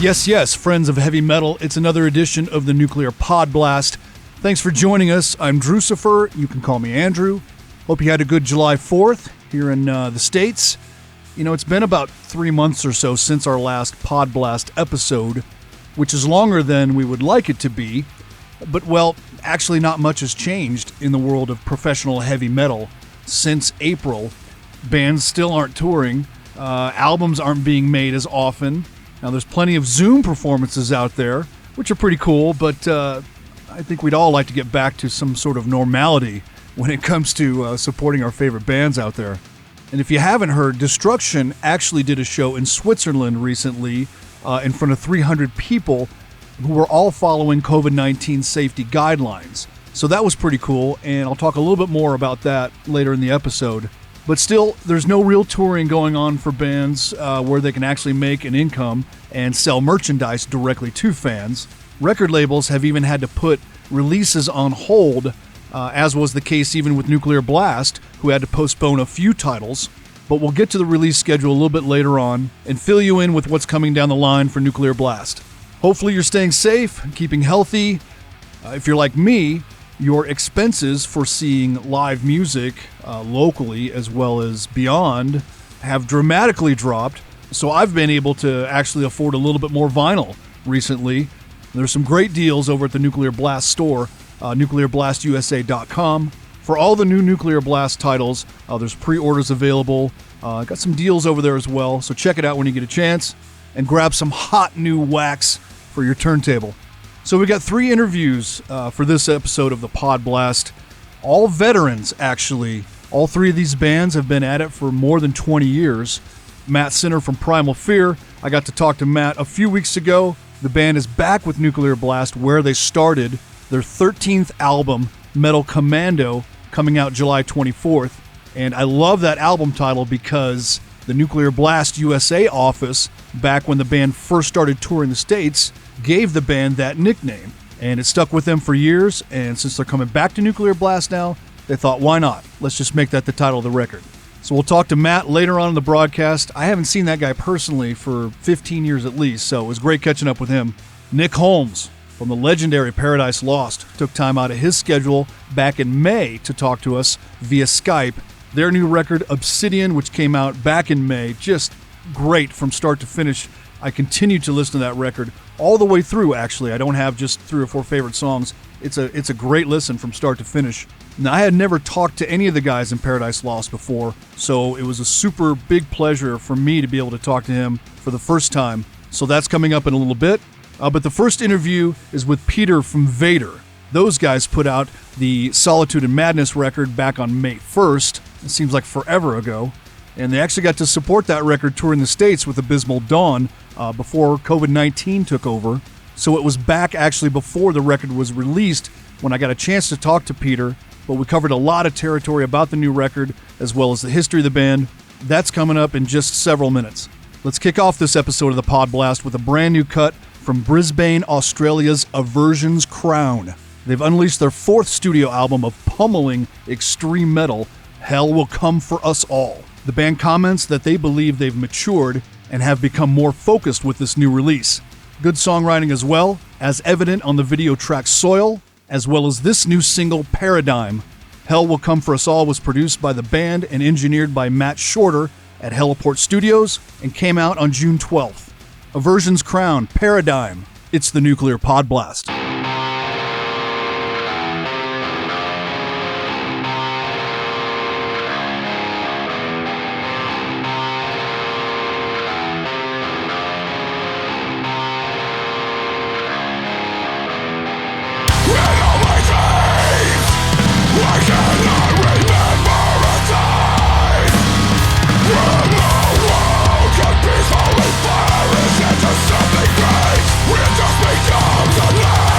Yes, friends of heavy metal, it's another edition of the Nuclear PodBlast. Thanks for joining us. I'm Drucifer. You can call me Andrew. Hope you had a good July 4th here in the States. You know, it's been about 3 months or so since our last PodBlast episode, which is longer than we would like it to be. But, well, actually not much has changed in the world of professional heavy metal since April. Bands still aren't touring. Albums aren't being made as often. Now, there's plenty of Zoom performances out there, which are pretty cool, but I think we'd all like to get back to some sort of normality when it comes to supporting our favorite bands out there. And if you haven't heard, Destruction actually did a show in Switzerland recently in front of 300 people who were all following COVID-19 safety guidelines. So that was pretty cool, and I'll talk a little bit more about that later in the episode. But still, there's no real touring going on for bands where they can actually make an income and sell merchandise directly to fans. Record labels have even had to put releases on hold, as was the case even with Nuclear Blast, who had to postpone a few titles. But we'll get to the release schedule a little bit later on and fill you in with what's coming down the line for Nuclear Blast. Hopefully you're staying safe, keeping healthy. If you're like me, your expenses for seeing live music locally as well as beyond have dramatically dropped, so I've been able to actually afford a little bit more vinyl recently. There's some great deals over at the Nuclear Blast store, nuclearblastusa.com. For all the new Nuclear Blast titles, there's pre-orders available. Got some deals over there as well, so check it out when you get a chance and grab some hot new wax for your turntable. So we got 3 interviews for this episode of the PodBlast. All veterans, actually. All 3 of these bands have been at it for more than 20 years. Matt Sinner from Primal Fear. I got to talk to Matt a few weeks ago. The band is back with Nuclear Blast where they started. Their 13th album, Metal Commando, coming out July 24th. And I love that album title because the Nuclear Blast USA office, back when the band first started touring the States, gave the band that nickname, and it stuck with them for years. And since they're coming back to Nuclear Blast now, they thought, why not? Let's just make that the title of the record. So we'll talk to Matt later on in the broadcast. I haven't seen that guy personally for 15 years at least, so it was great catching up with him. Nick Holmes from the legendary Paradise Lost took time out of his schedule back in May to talk to us via Skype. Their new record, Obsidian, which came out back in May, just great from start to finish. I continue to listen to that record all the way through, actually. I don't have just 3 or 4 favorite songs. It's a great listen from start to finish. Now, I had never talked to any of the guys in Paradise Lost before, so it was a super big pleasure for me to be able to talk to him for the first time. So that's coming up in a little bit. But the first interview is with Peter from VADER. Those guys put out the Solitude and Madness record back on May 1st. It seems like forever ago. And they actually got to support that record touring the States with Abysmal Dawn before COVID-19 took over. So it was back actually before the record was released when I got a chance to talk to Peter, but we covered a lot of territory about the new record as well as the history of the band. That's coming up in just several minutes. Let's kick off this episode of the PodBlast with a brand new cut from Brisbane, Australia's Aversion's Crown. They've unleashed their 4th studio album of pummeling extreme metal, Hell Will Come For Us All. The band comments that they believe they've matured and have become more focused with this new release. Good songwriting as well, as evident on the video track Soil, as well as this new single, Paradigm. Hell Will Come For Us All was produced by the band and engineered by Matt Shorter at Heliport Studios and came out on June 12th. Aversion's Crown, Paradigm. It's the Nuclear PodBlast. Something great, we're just become the land.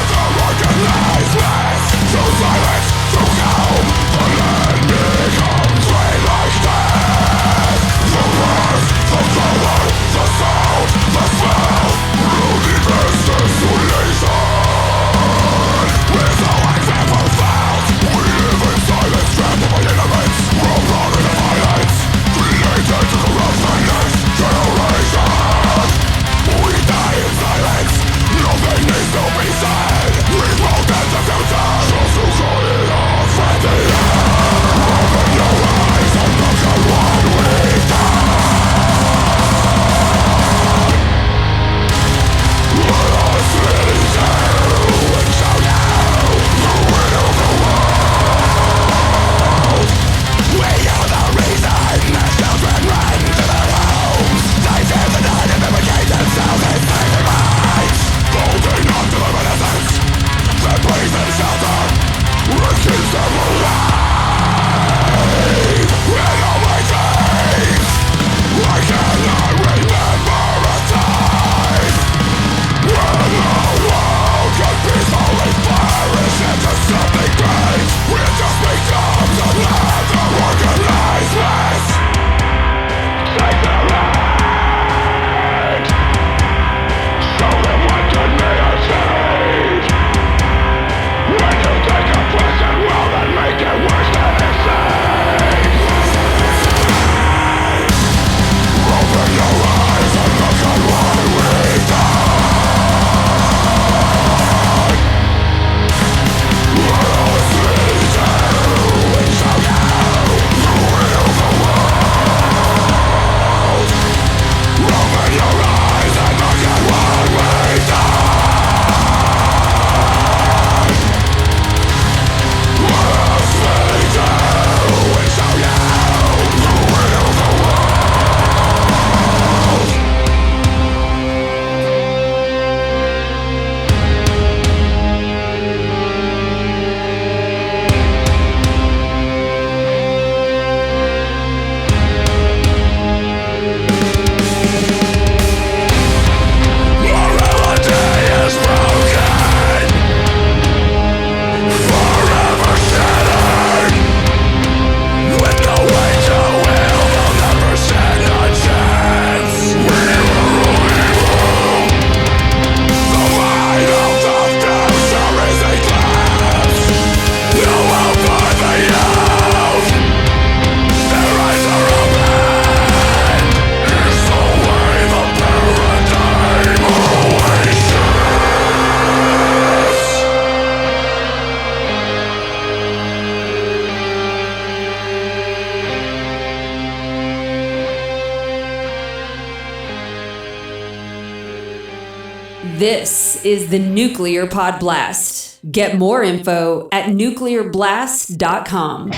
This is the Nuclear Podblast. Get more info at nuclearblast.com.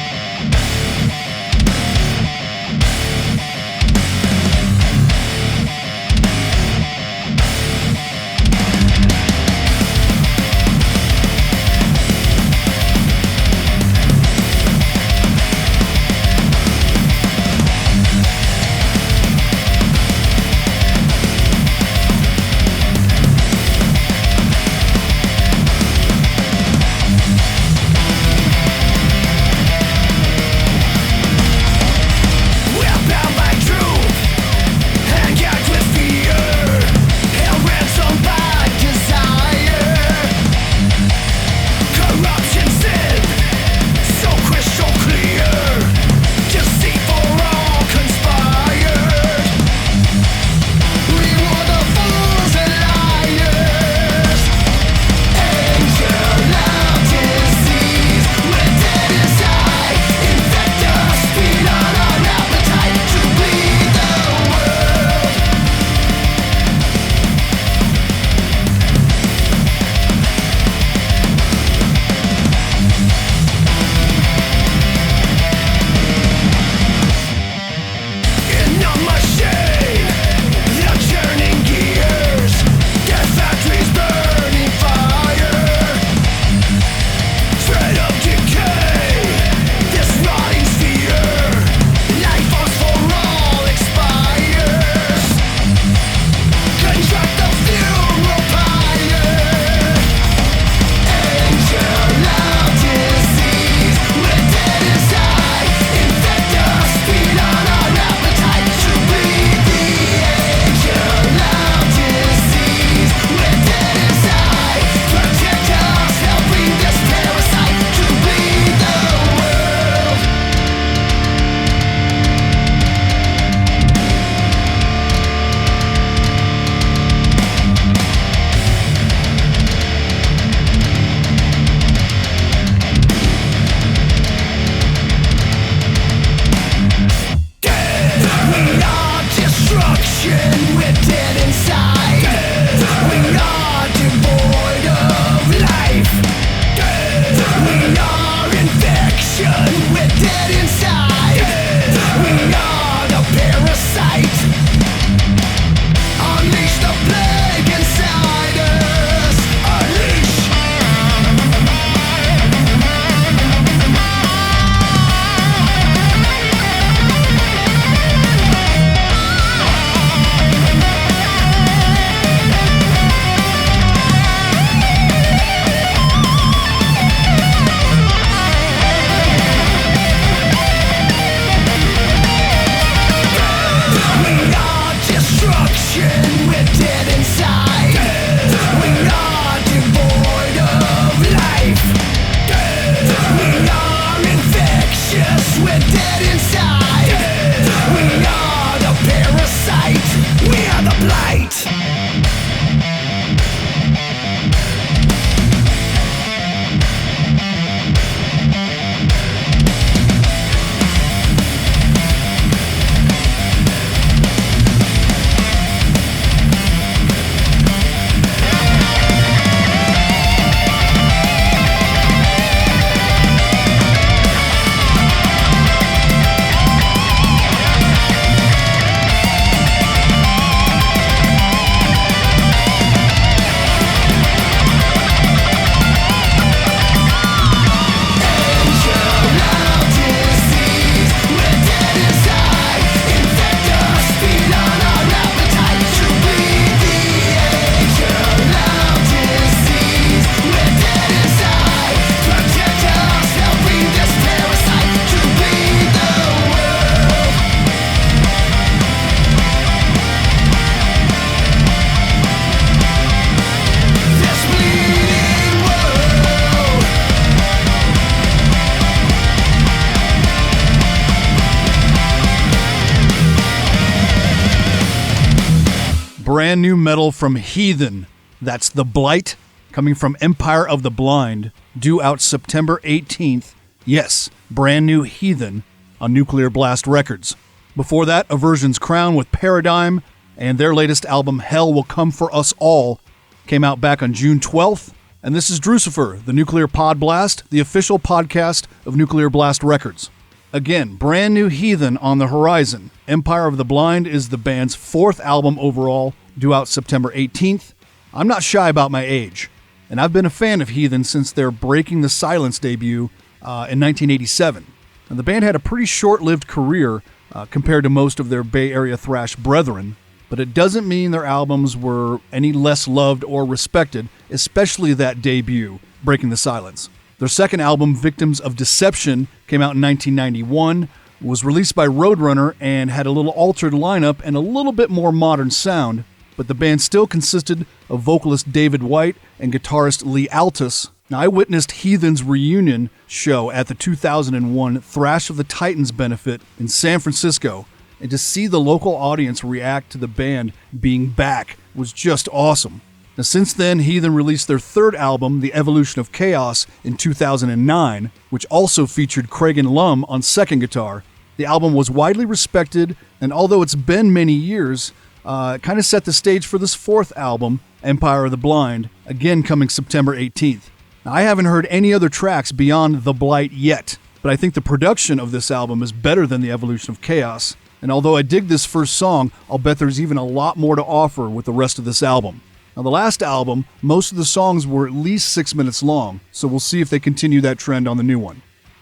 brand new metal from Heathen. That's The Blight, coming from Empire of the Blind, due out September 18th. Yes, brand new Heathen on Nuclear Blast Records. Before that, Aversion's Crown with Paradigm, and their latest album, Hell Will Come For Us All, came out back on June 12th. And this is Drucifer, the Nuclear Podblast, the official podcast of Nuclear Blast Records. Again, brand new Heathen on the horizon. Empire of the Blind is the band's 4th album overall, due out September 18th. I'm not shy about my age, and I've been a fan of Heathen since their Breaking the Silence debut in 1987. And the band had a pretty short-lived career compared to most of their Bay Area thrash brethren, but it doesn't mean their albums were any less loved or respected, especially that debut, Breaking the Silence. Their second album, Victims of Deception, came out in 1991, was released by Roadrunner, and had a little altered lineup and a little bit more modern sound, but the band still consisted of vocalist David White and guitarist Lee Altus. Now, I witnessed Heathen's reunion show at the 2001 Thrash of the Titans benefit in San Francisco, and to see the local audience react to the band being back was just awesome. Now, since then, Heathen released their third album, The Evolution of Chaos, in 2009, which also featured Craig Lum on second guitar. The album was widely respected, and although it's been many years, it kind of set the stage for this fourth album, Empire of the Blind, again coming September 18th. Now, I haven't heard any other tracks beyond The Blight yet, but I think the production of this album is better than The Evolution of Chaos, and although I dig this first song, I'll bet there's even a lot more to offer with the rest of this album. Now, the last album, most of the songs were at least 6 minutes long, so we'll see if they continue that trend on the new one.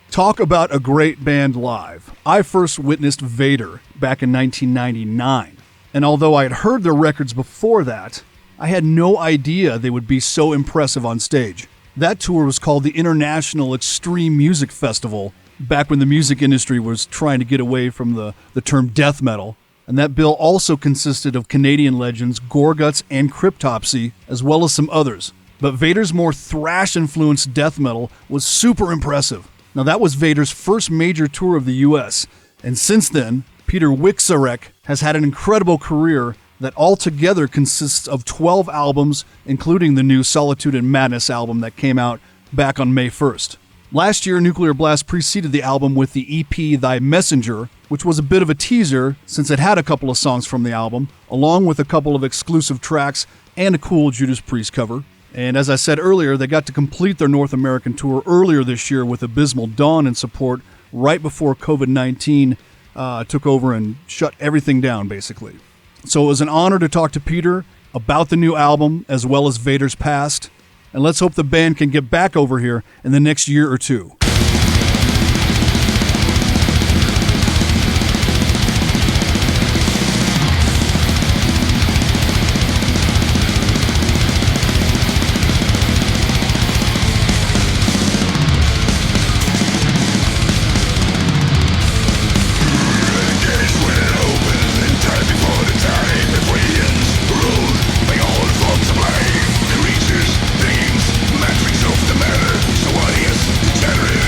Talk about a great band live. I first witnessed VADER back in 1999, and although I had heard their records before that, I had no idea they would be so impressive on stage. That tour was called the International Extreme Music Festival, back when the music industry was trying to get away from the term death metal. And that bill also consisted of Canadian legends Gorguts and Cryptopsy, as well as some others. But VADER's more thrash-influenced death metal was super impressive. Now, that was VADER's first major tour of the U.S., and since then, Peter Wixarek has had an incredible career that altogether consists of 12 albums, including the new Solitude and Madness album that came out back on May 1st. Last year, Nuclear Blast preceded the album with the EP Thy Messenger, which was a bit of a teaser since it had a couple of songs from the album, along with a couple of exclusive tracks and a cool Judas Priest cover. And as I said earlier, they got to complete their North American tour earlier this year with Abysmal Dawn in support right before COVID-19 took over and shut everything down, basically. So it was an honor to talk to Peter about the new album as well as VADER's past. And let's hope the band can get back over here in the next year or two. Matrix of the matter, so what is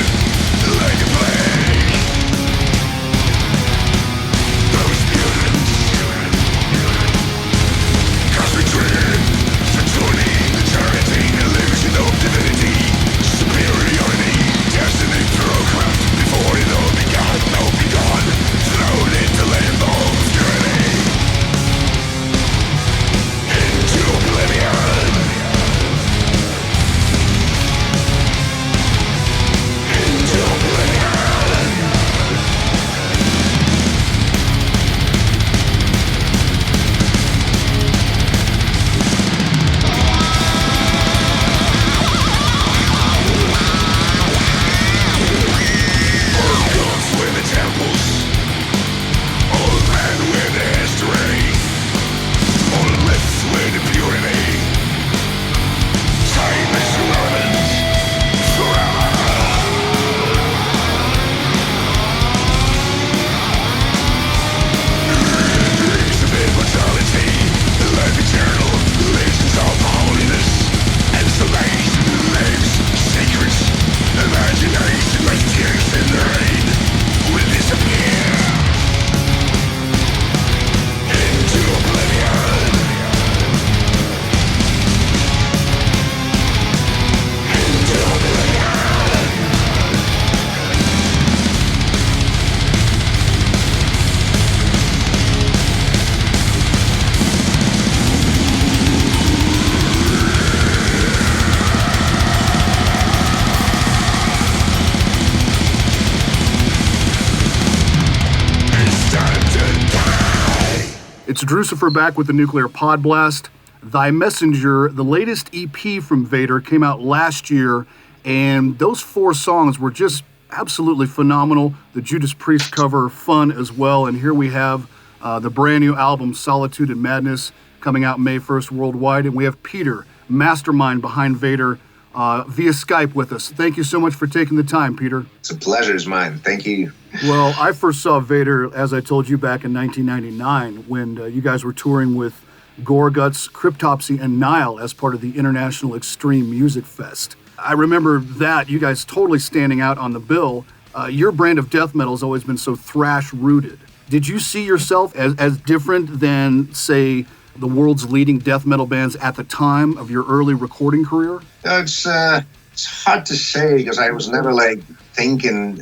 It's Drucifer back with the Nuclear Podblast. Thy Messenger, the latest EP from VADER, came out last year, and those 4 songs were just absolutely phenomenal. The Judas Priest cover, fun as well. And here we have the brand new album, Solitude and Madness, coming out May 1st worldwide. And we have Peter, mastermind behind VADER, via Skype with us. Thank you so much for taking the time, Peter. It's a pleasure, it's mine. Thank you. Well, I first saw VADER, as I told you, back in 1999 when you guys were touring with Goreguts, Cryptopsy, and Nile as part of the International Extreme Music Fest. I remember that, you guys totally standing out on the bill. Your brand of death metal has always been so thrash-rooted. Did you see yourself as different than, say, the world's leading death metal bands at the time of your early recording career? It's hard to say because I was never thinking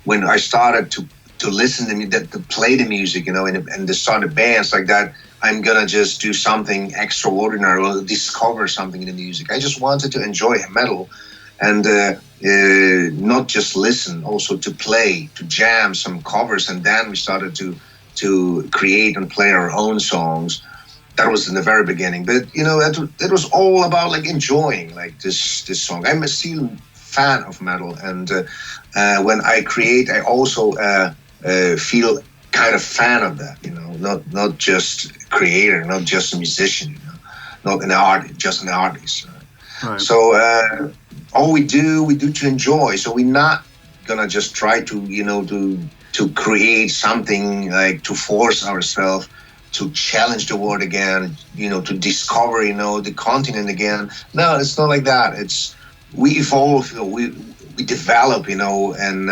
when I started to listen to play the music, and to start the bands like that, I'm gonna just do something extraordinary or discover something in the music. I just wanted to enjoy metal and not just listen, also to play, to jam some covers, and then we started to create and play our own songs. That was in the very beginning, but that was all about enjoying this song. I'm still fan of metal, and when I create, I also feel kind of fan of that. Not just creator, not just a musician, not an artist, just an artist. Right. So all we do to enjoy. So we're not gonna just try to create something to force ourselves to challenge the world again, to discover, the continent again. No, it's not like that. It's we evolve, we develop, and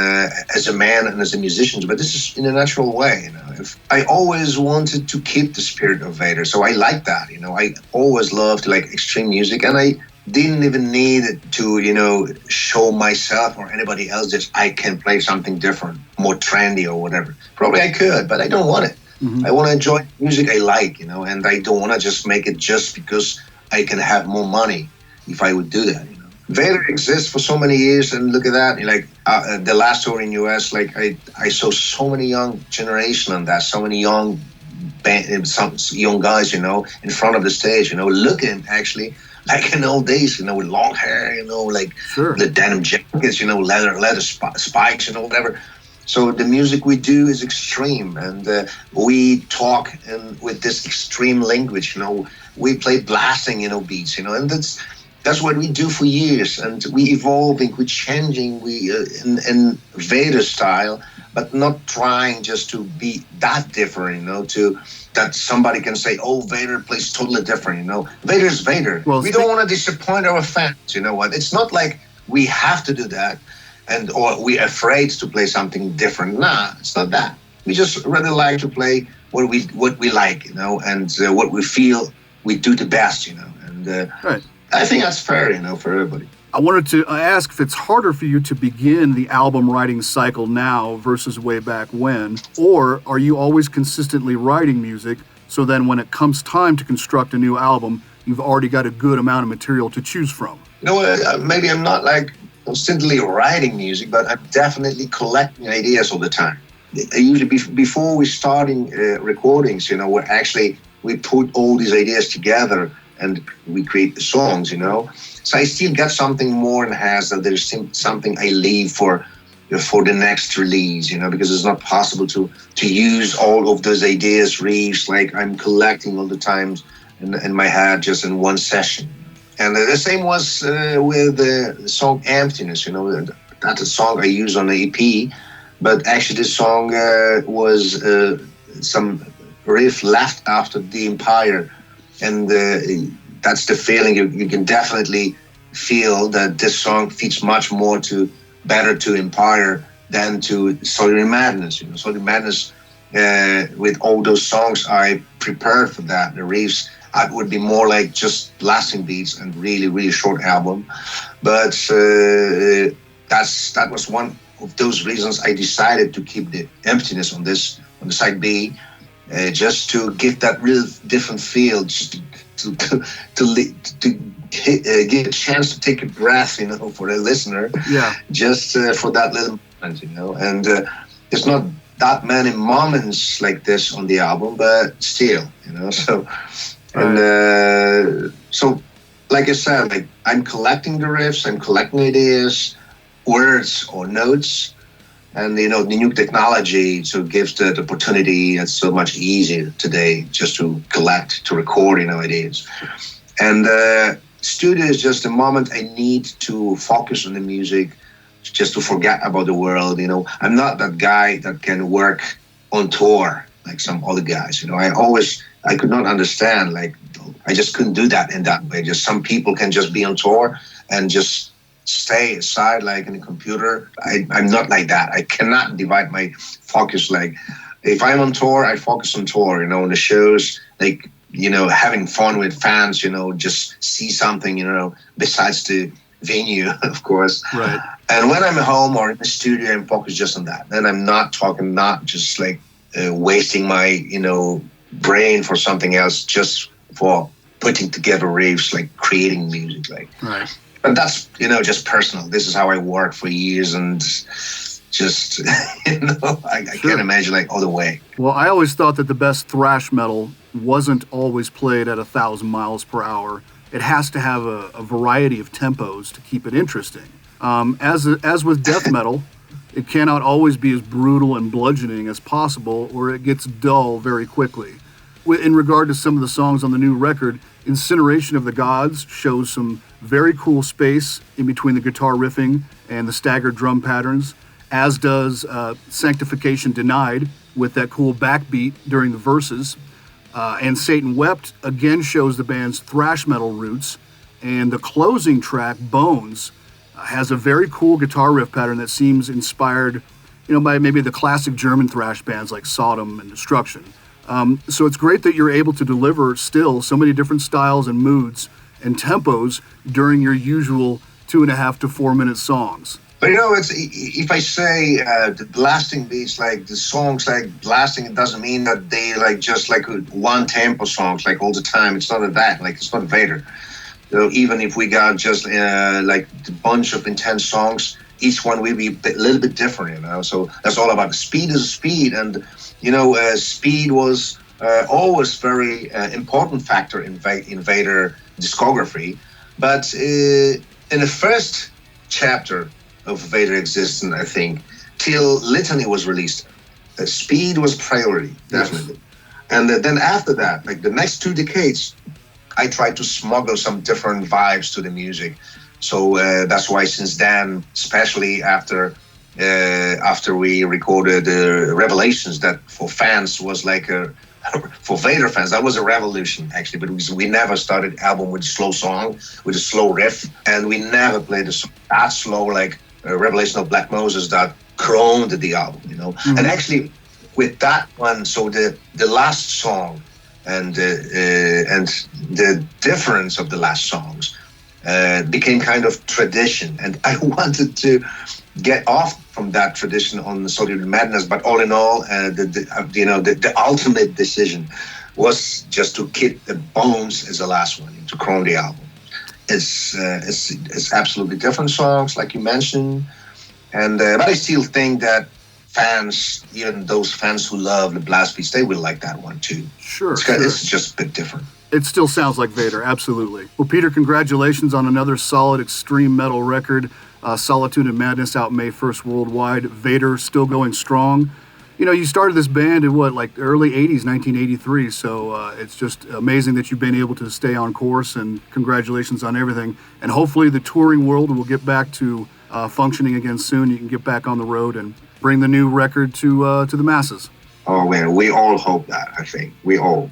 as a man and as a musician. But this is in a natural way. If I always wanted to keep the spirit of VADER, so I like that. I always loved extreme music, and I didn't even need to, show myself or anybody else that I can play something different, more trendy or whatever. Probably I could, but I don't want it. Mm-hmm. I want to enjoy music I like, and I don't want to just make it just because I can have more money if I would do that. VADER exists for so many years, and look at that. The last tour in US, I saw so many young generation on that, so many young some young guys, in front of the stage, looking actually like in old days, with long hair, Sure. The denim jackets, leather spikes, whatever. So the music we do is extreme, and we talk with this extreme language. We play blasting, beats, and that's what we do for years. And we evolving, we changing, we in VADER style, but not trying just to be that different, to that somebody can say, oh, VADER plays totally different. VADER is VADER. Well, we don't want to disappoint our fans. It's not like we have to do that. Or we're afraid to play something different. Nah, it's not that. We just really like to play what we like, and what we feel we do the best, And right. I think that's fair, for everybody. I wanted to ask if it's harder for you to begin the album writing cycle now versus way back when, or are you always consistently writing music so then when it comes time to construct a new album, you've already got a good amount of material to choose from? Maybe I'm not constantly writing music, but I'm definitely collecting ideas all the time. Usually before we starting recordings, we put all these ideas together and we create the songs, So I still got something more in hand that there's something I leave for the next release, because it's not possible to use all of those ideas, riffs, I'm collecting all the times in my head just in one session. And the same was with the song Emptiness, That's a song I use on the EP, but actually this song was some riff left after The Empire. And that's the feeling. You can definitely feel that this song fits much more better to Empire than to Solitude and Madness. Solitude and Madness, with all those songs I prepared for that, the riffs, it would be more like just blasting beats and really, really short album. But that was one of those reasons I decided to keep the Emptiness on the side B, just to give that real different feel, just to give a chance to take a breath, for the listener. Yeah. Just for that little moment, And it's not that many moments like this on the album, but still, so, and so, like I said, like I'm collecting the riffs, I'm collecting ideas, words or notes, and the new technology so gives the opportunity. It's so much easier today just to collect, to record, ideas. And studio is just a moment I need to focus on the music, just to forget about the world. I'm not that guy that can work on tour like some other guys. I could not understand, like, I just couldn't do that in that way. Just some people can just be on tour and just stay aside like in a computer. I'm not like that. I cannot divide my focus. Like, if I'm on tour, I focus on tour, on the shows, like, having fun with fans, just see something, besides the venue, of course. Right. And when I'm at home or in the studio, I'm focused just on that. And I'm not just like wasting my, brain for something else, just for putting together riffs, like creating music. Like, right. But that's, just personal. This is how I work for years, and just, I can't imagine like other way. Well, I always thought that the best thrash metal wasn't always played at 1,000 miles per hour. It has to have a variety of tempos to keep it interesting. As with death metal, it cannot always be as brutal and bludgeoning as possible, or it gets dull very quickly. In regard to some of the songs on the new record, Incineration of the Gods shows some very cool space in between the guitar riffing and the staggered drum patterns, as does Sanctification Denied with that cool backbeat during the verses. And Satan Wept again shows the band's thrash metal roots, and the closing track, Bones, has a very cool guitar riff pattern that seems inspired, by maybe the classic German thrash bands like Sodom and Destruction. So it's great that you're able to deliver still so many different styles and moods and tempos during your usual 2.5 to 4 minute songs. But it's, if I say the blasting beats, like the songs like blasting, it doesn't mean that they like just like one tempo songs like all the time. It's not that, like it's not VADER. Even if we got just like a bunch of intense songs, each one will be a little bit different, So that's all about speed is speed, and speed was always very important factor in VADER discography. But in the first chapter of VADER existence, I think, till Litany was released, speed was priority, definitely. Yes. And then after that, like the next 2 decades, I tried to smuggle some different vibes to the music. So that's why since then, especially after we recorded Revelations, that for fans was like for VADER fans, that was a revolution actually, because we never started album with a slow song, with a slow riff, and we never played a song that slow like Revelation of Black Moses that crowned the album, Mm-hmm. And actually with that one, so the last song and the difference of the last songs became kind of tradition, and I wanted to get off from that tradition on Solitude Madness. But all in all, the ultimate decision was just to keep the Bones as the last one, to crown the album. It's absolutely different songs, like you mentioned, and but I still think that fans, even those fans who love the blast beats, they will like that one too. Sure. It's just a bit different. It still sounds like VADER, absolutely. Well, Peter, congratulations on another solid extreme metal record. Solitude and Madness out May 1st worldwide. VADER still going strong. You started this band in early 80s, 1983, so it's just amazing that you've been able to stay on course, and congratulations on everything. And hopefully the touring world will get back to functioning again soon. You can get back on the road and bring the new record to the masses. Oh, man, we all hope that, I think. We all,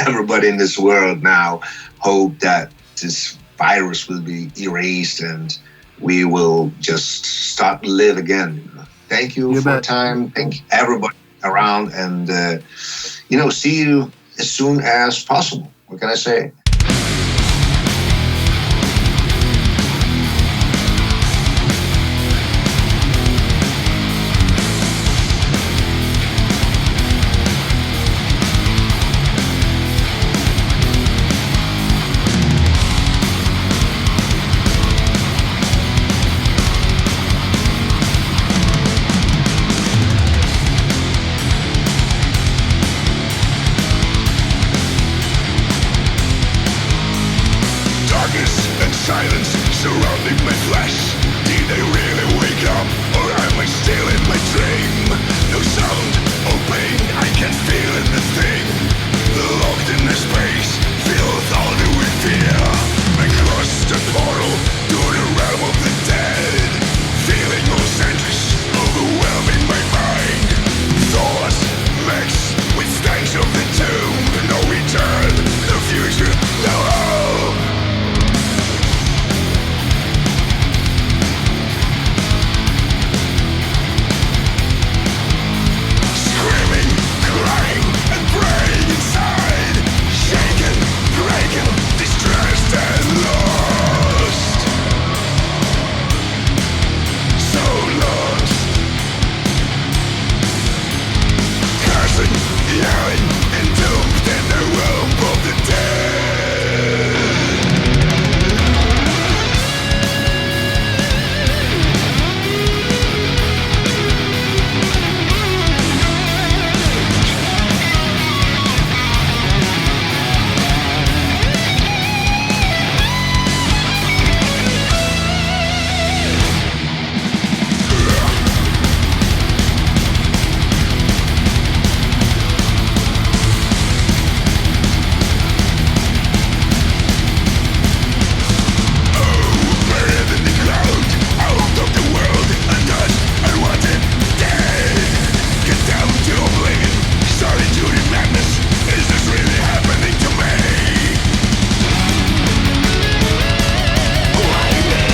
everybody in this world now hope that this virus will be erased and we will just start to live again. Thank you for your time. Thank everybody around, and, see you as soon as possible. What can I say? in my flesh. Did I really wake up, or am I still in my dream? No sound, or pain, I can feel anything. Locked in a space, filled only with fear. I crossed the portal to the realm of the dead. Feeling of centuries overwhelming my mind. Thoughts mixed with stench of the tomb. No return, no future, no hope. Screaming, crying, and praying inside. Shaken, breaking, distressed and lost. So lost. Cursing, yelling, and doomed in the realm of the dead. Buried in the ground, out of the world, untouched, unwanted, dead. Condemned to oblivion, solitude and madness. Is this really happening to me? Why me?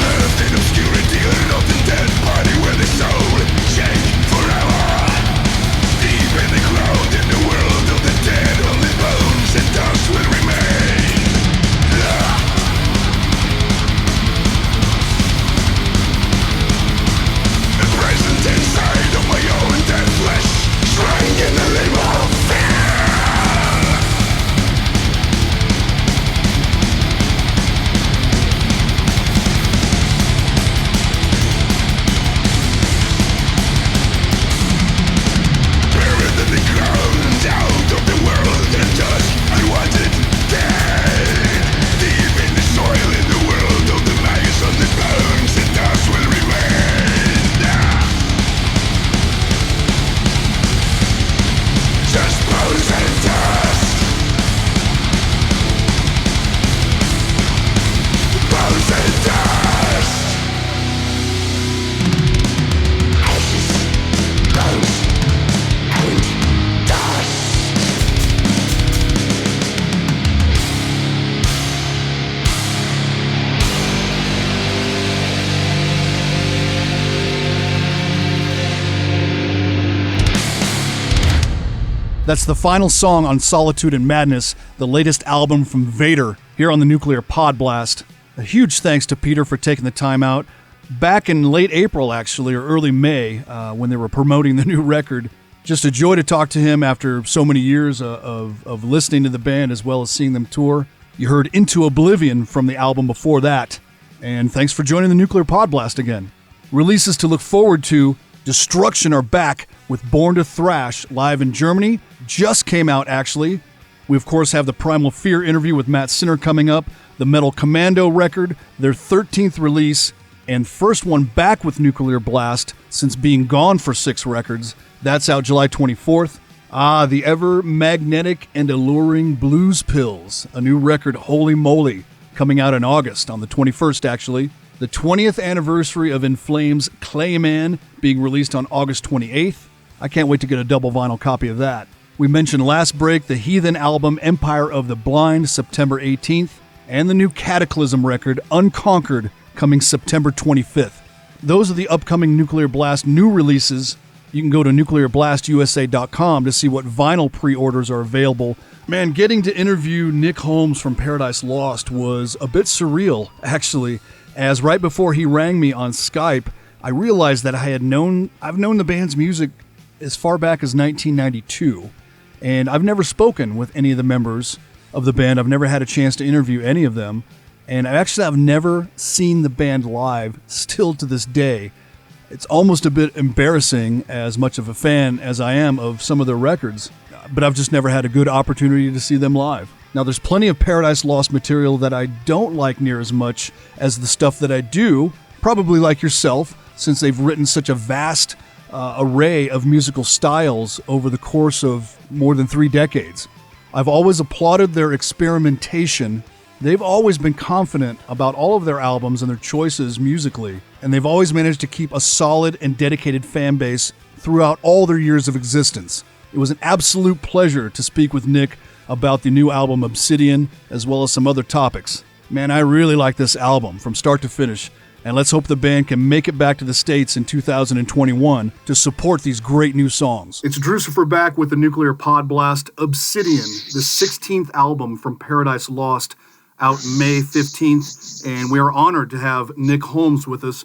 Left in obscurity, an often dead body where the soul shake forever. Deep in the ground, in the world of the dead, only bones and dust will remain. Present inside of my own dead flesh, shrinking in the limb of fear. Buried in the ground, out of the world, and just unwanted, dead. Deep in the soil, in the world of the maggots, on the bones and dust will remain. Just bones and dust. Bones and dust. Ashes, bones, and dust. That's the final song on Solitude and Madness, the latest album from VADER, here on the Nuclear PodBlast. A huge thanks to Peter for taking the time out. Back in late April, actually, or early May, when they were promoting the new record. Just a joy to talk to him after so many years of listening to the band as well as seeing them tour. You heard Into Oblivion from the album before that. And thanks for joining the Nuclear PodBlast again. Releases to look forward to: Destruction are back with Born to Thrash live in Germany. Just came out, actually. We, of course, have the Primal Fear interview with Matt Sinner coming up, the Metal Commando record, their 13th release, and first one back with Nuclear Blast since being gone for 6 records. That's out July 24th. The ever magnetic and alluring Blues Pills, a new record, Holy Moly, coming out in August, on the 21st, actually. The 20th anniversary of In Flames' Clayman being released on August 28th. I can't wait to get a double vinyl copy of that. We mentioned last break the Heathen album Empire of the Blind, September 18th, and the new Cataclysm record, Unconquered, coming September 25th. Those are the upcoming Nuclear Blast new releases. You can go to nuclearblastusa.com to see what vinyl pre-orders are available. Man, getting to interview Nick Holmes from Paradise Lost was a bit surreal, actually, as right before he rang me on Skype, I realized that I've known the band's music as far back as 1992, and I've never spoken with any of the members of the band. I've never had a chance to interview any of them, and I've never seen the band live, still to this day. It's almost a bit embarrassing, as much of a fan as I am of some of their records, but I've just never had a good opportunity to see them live. Now, there's plenty of Paradise Lost material that I don't like near as much as the stuff that I do, probably like yourself, since they've written such a vast array of musical styles over the course of more than 3 decades. I've always applauded their experimentation. They've always been confident about all of their albums and their choices musically, and they've always managed to keep a solid and dedicated fan base throughout all their years of existence. It was an absolute pleasure to speak with Nick about the new album Obsidian, as well as some other topics. Man, I really like this album from start to finish, and let's hope the band can make it back to the States in 2021 to support these great new songs. It's Drucifer back with the Nuclear PodBlast Obsidian, the 16th album from Paradise Lost, out May 15th, and we are honored to have Nick Holmes with us.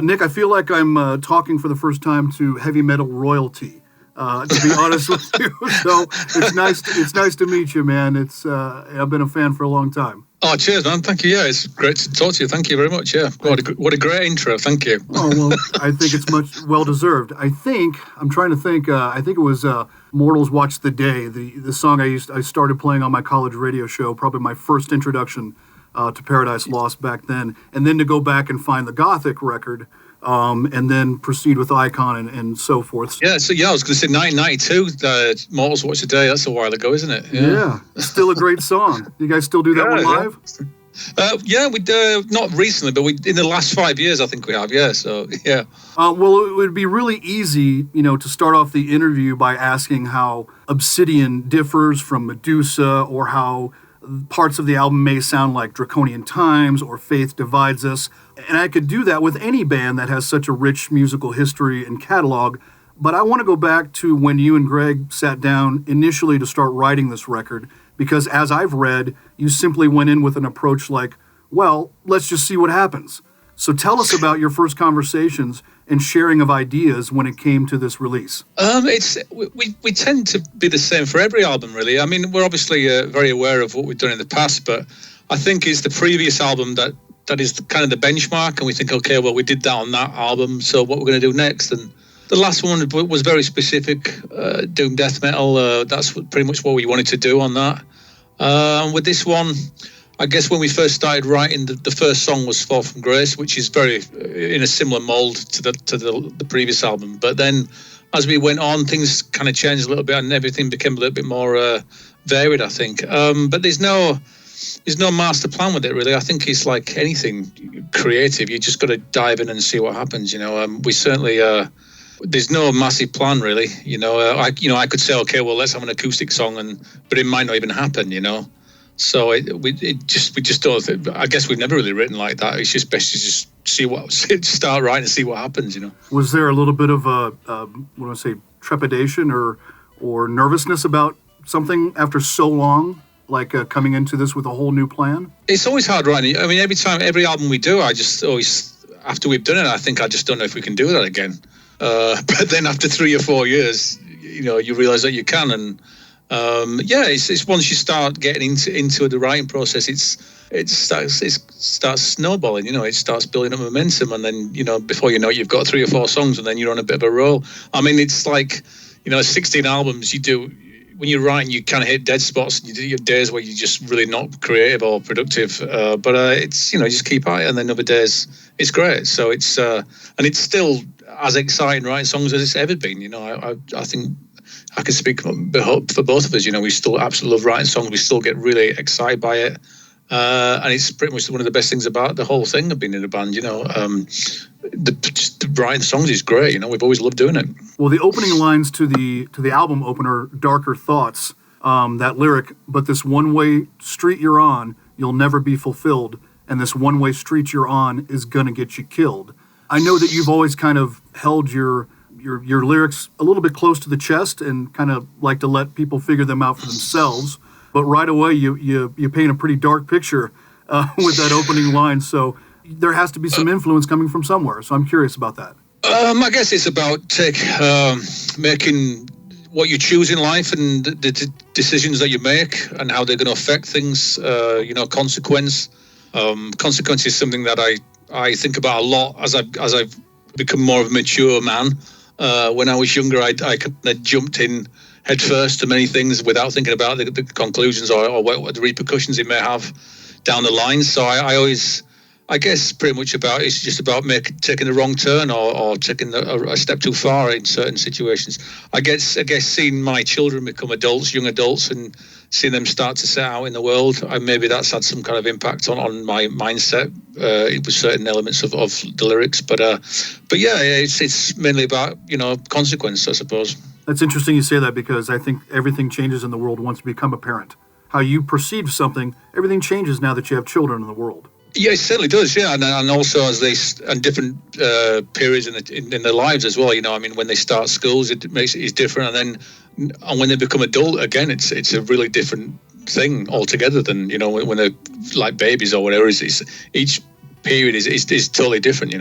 Nick, I feel like I'm talking for the first time to heavy metal royalty, to be honest with you. So it's nice to meet you, man. I've been a fan for a long time. Oh, cheers, man. Thank you. Yeah, it's great to talk to you. Thank you very much. Yeah, what a great intro. Thank you. Oh, well, I think it's much well-deserved. I'm trying to think, I think it was Mortals Watch the Day, the song I started playing on my college radio show, probably my first introduction to Paradise Lost back then, and then to go back and find the Gothic record, and then proceed with Icon and so forth. Yeah, so I was going to say 1992, Mortals Watch the Day. That's a while ago, isn't it? Yeah, still a great song. You guys still do that one live? Yeah, we not recently, but in the last 5 years, I think we have. Yeah, so yeah. Well, it would be really easy, to start off the interview by asking how Obsidian differs from Medusa, or how parts of the album may sound like Draconian Times or Faith Divides Us. And I could do that with any band that has such a rich musical history and catalog. But I want to go back to when you and Greg sat down initially to start writing this record, because as I've read, you simply went in with an approach like, well, let's just see what happens. So tell us about your first conversations and sharing of ideas when it came to this release. We tend to be the same for every album, really. I mean, we're obviously very aware of what we've done in the past, but I think it's the previous album that is kind of the benchmark, and we think, okay, well, we did that on that album, so what we're going to do next? And the last one was very specific, doom death metal. That's pretty much what we wanted to do on that. And with this one, I guess when we first started writing, the first song was Fall from Grace, which is very in a similar mold to the previous album. But then as we went on, things kind of changed a little bit, and everything became a little bit more varied, I think. But there's no master plan with it, really. I think it's like anything creative. You just got to dive in and see what happens. We certainly there's no massive plan, really. I could say, okay, well, let's have an acoustic song, but it might not even happen. So we just don't. I guess we've never really written like that. It's just best to just start writing and see what happens. Was there a little bit of trepidation or nervousness about something after so long? Like coming into this with a whole new plan? It's always hard writing. I mean, every album we do, I just always, after we've done it, I think I just don't know if we can do that again. But then after 3 or 4 years, you realize that you can. And it's once you start getting into the writing process, it starts snowballing. It starts building up momentum, and then before you know it, you've got 3 or 4 songs, and then you're on a bit of a roll. I mean, it's like 16 albums you do. When you're writing, you kind of hit dead spots. You do your days where you're just really not creative or productive. But it's just keep at it, and then other days it's great. So it's and it's still as exciting writing songs as it's ever been. I think I can speak for both of us. We still absolutely love writing songs. We still get really excited by it, and it's pretty much one of the best things about the whole thing of being in a band. The writing songs is great. We've always loved doing it. Well, the opening lines to the album opener, Darker Thoughts, that lyric, but this one-way street you're on, you'll never be fulfilled, and this one-way street you're on is gonna get you killed. I know that you've always kind of held your lyrics a little bit close to the chest and kind of like to let people figure them out for themselves, but right away you paint a pretty dark picture with that opening line, so there has to be some influence coming from somewhere. So I'm curious about that. I guess it's about making what you choose in life and the decisions that you make and how they're going to affect things. Consequence. Consequence is something that I think about a lot as I've become more of a mature man. When I was younger, I kind of jumped in head first to many things without thinking about the conclusions or what the repercussions it may have down the line. So I guess pretty much it's just about taking the wrong turn or taking a step too far in certain situations. I guess seeing my children become young adults, and seeing them start to set out in the world, maybe that's had some kind of impact on my mindset with certain elements of the lyrics. But yeah, it's mainly about consequence, I suppose. That's interesting you say that, because I think everything changes in the world once you become a parent. How you perceive something, everything changes now that you have children in the world. Yeah, it certainly does. Yeah, and also as and different periods in their lives as well. I mean, when they start schools, it's different, and when they become adult again, it's a really different thing altogether than when they're like babies or whatever. It's each period is totally different.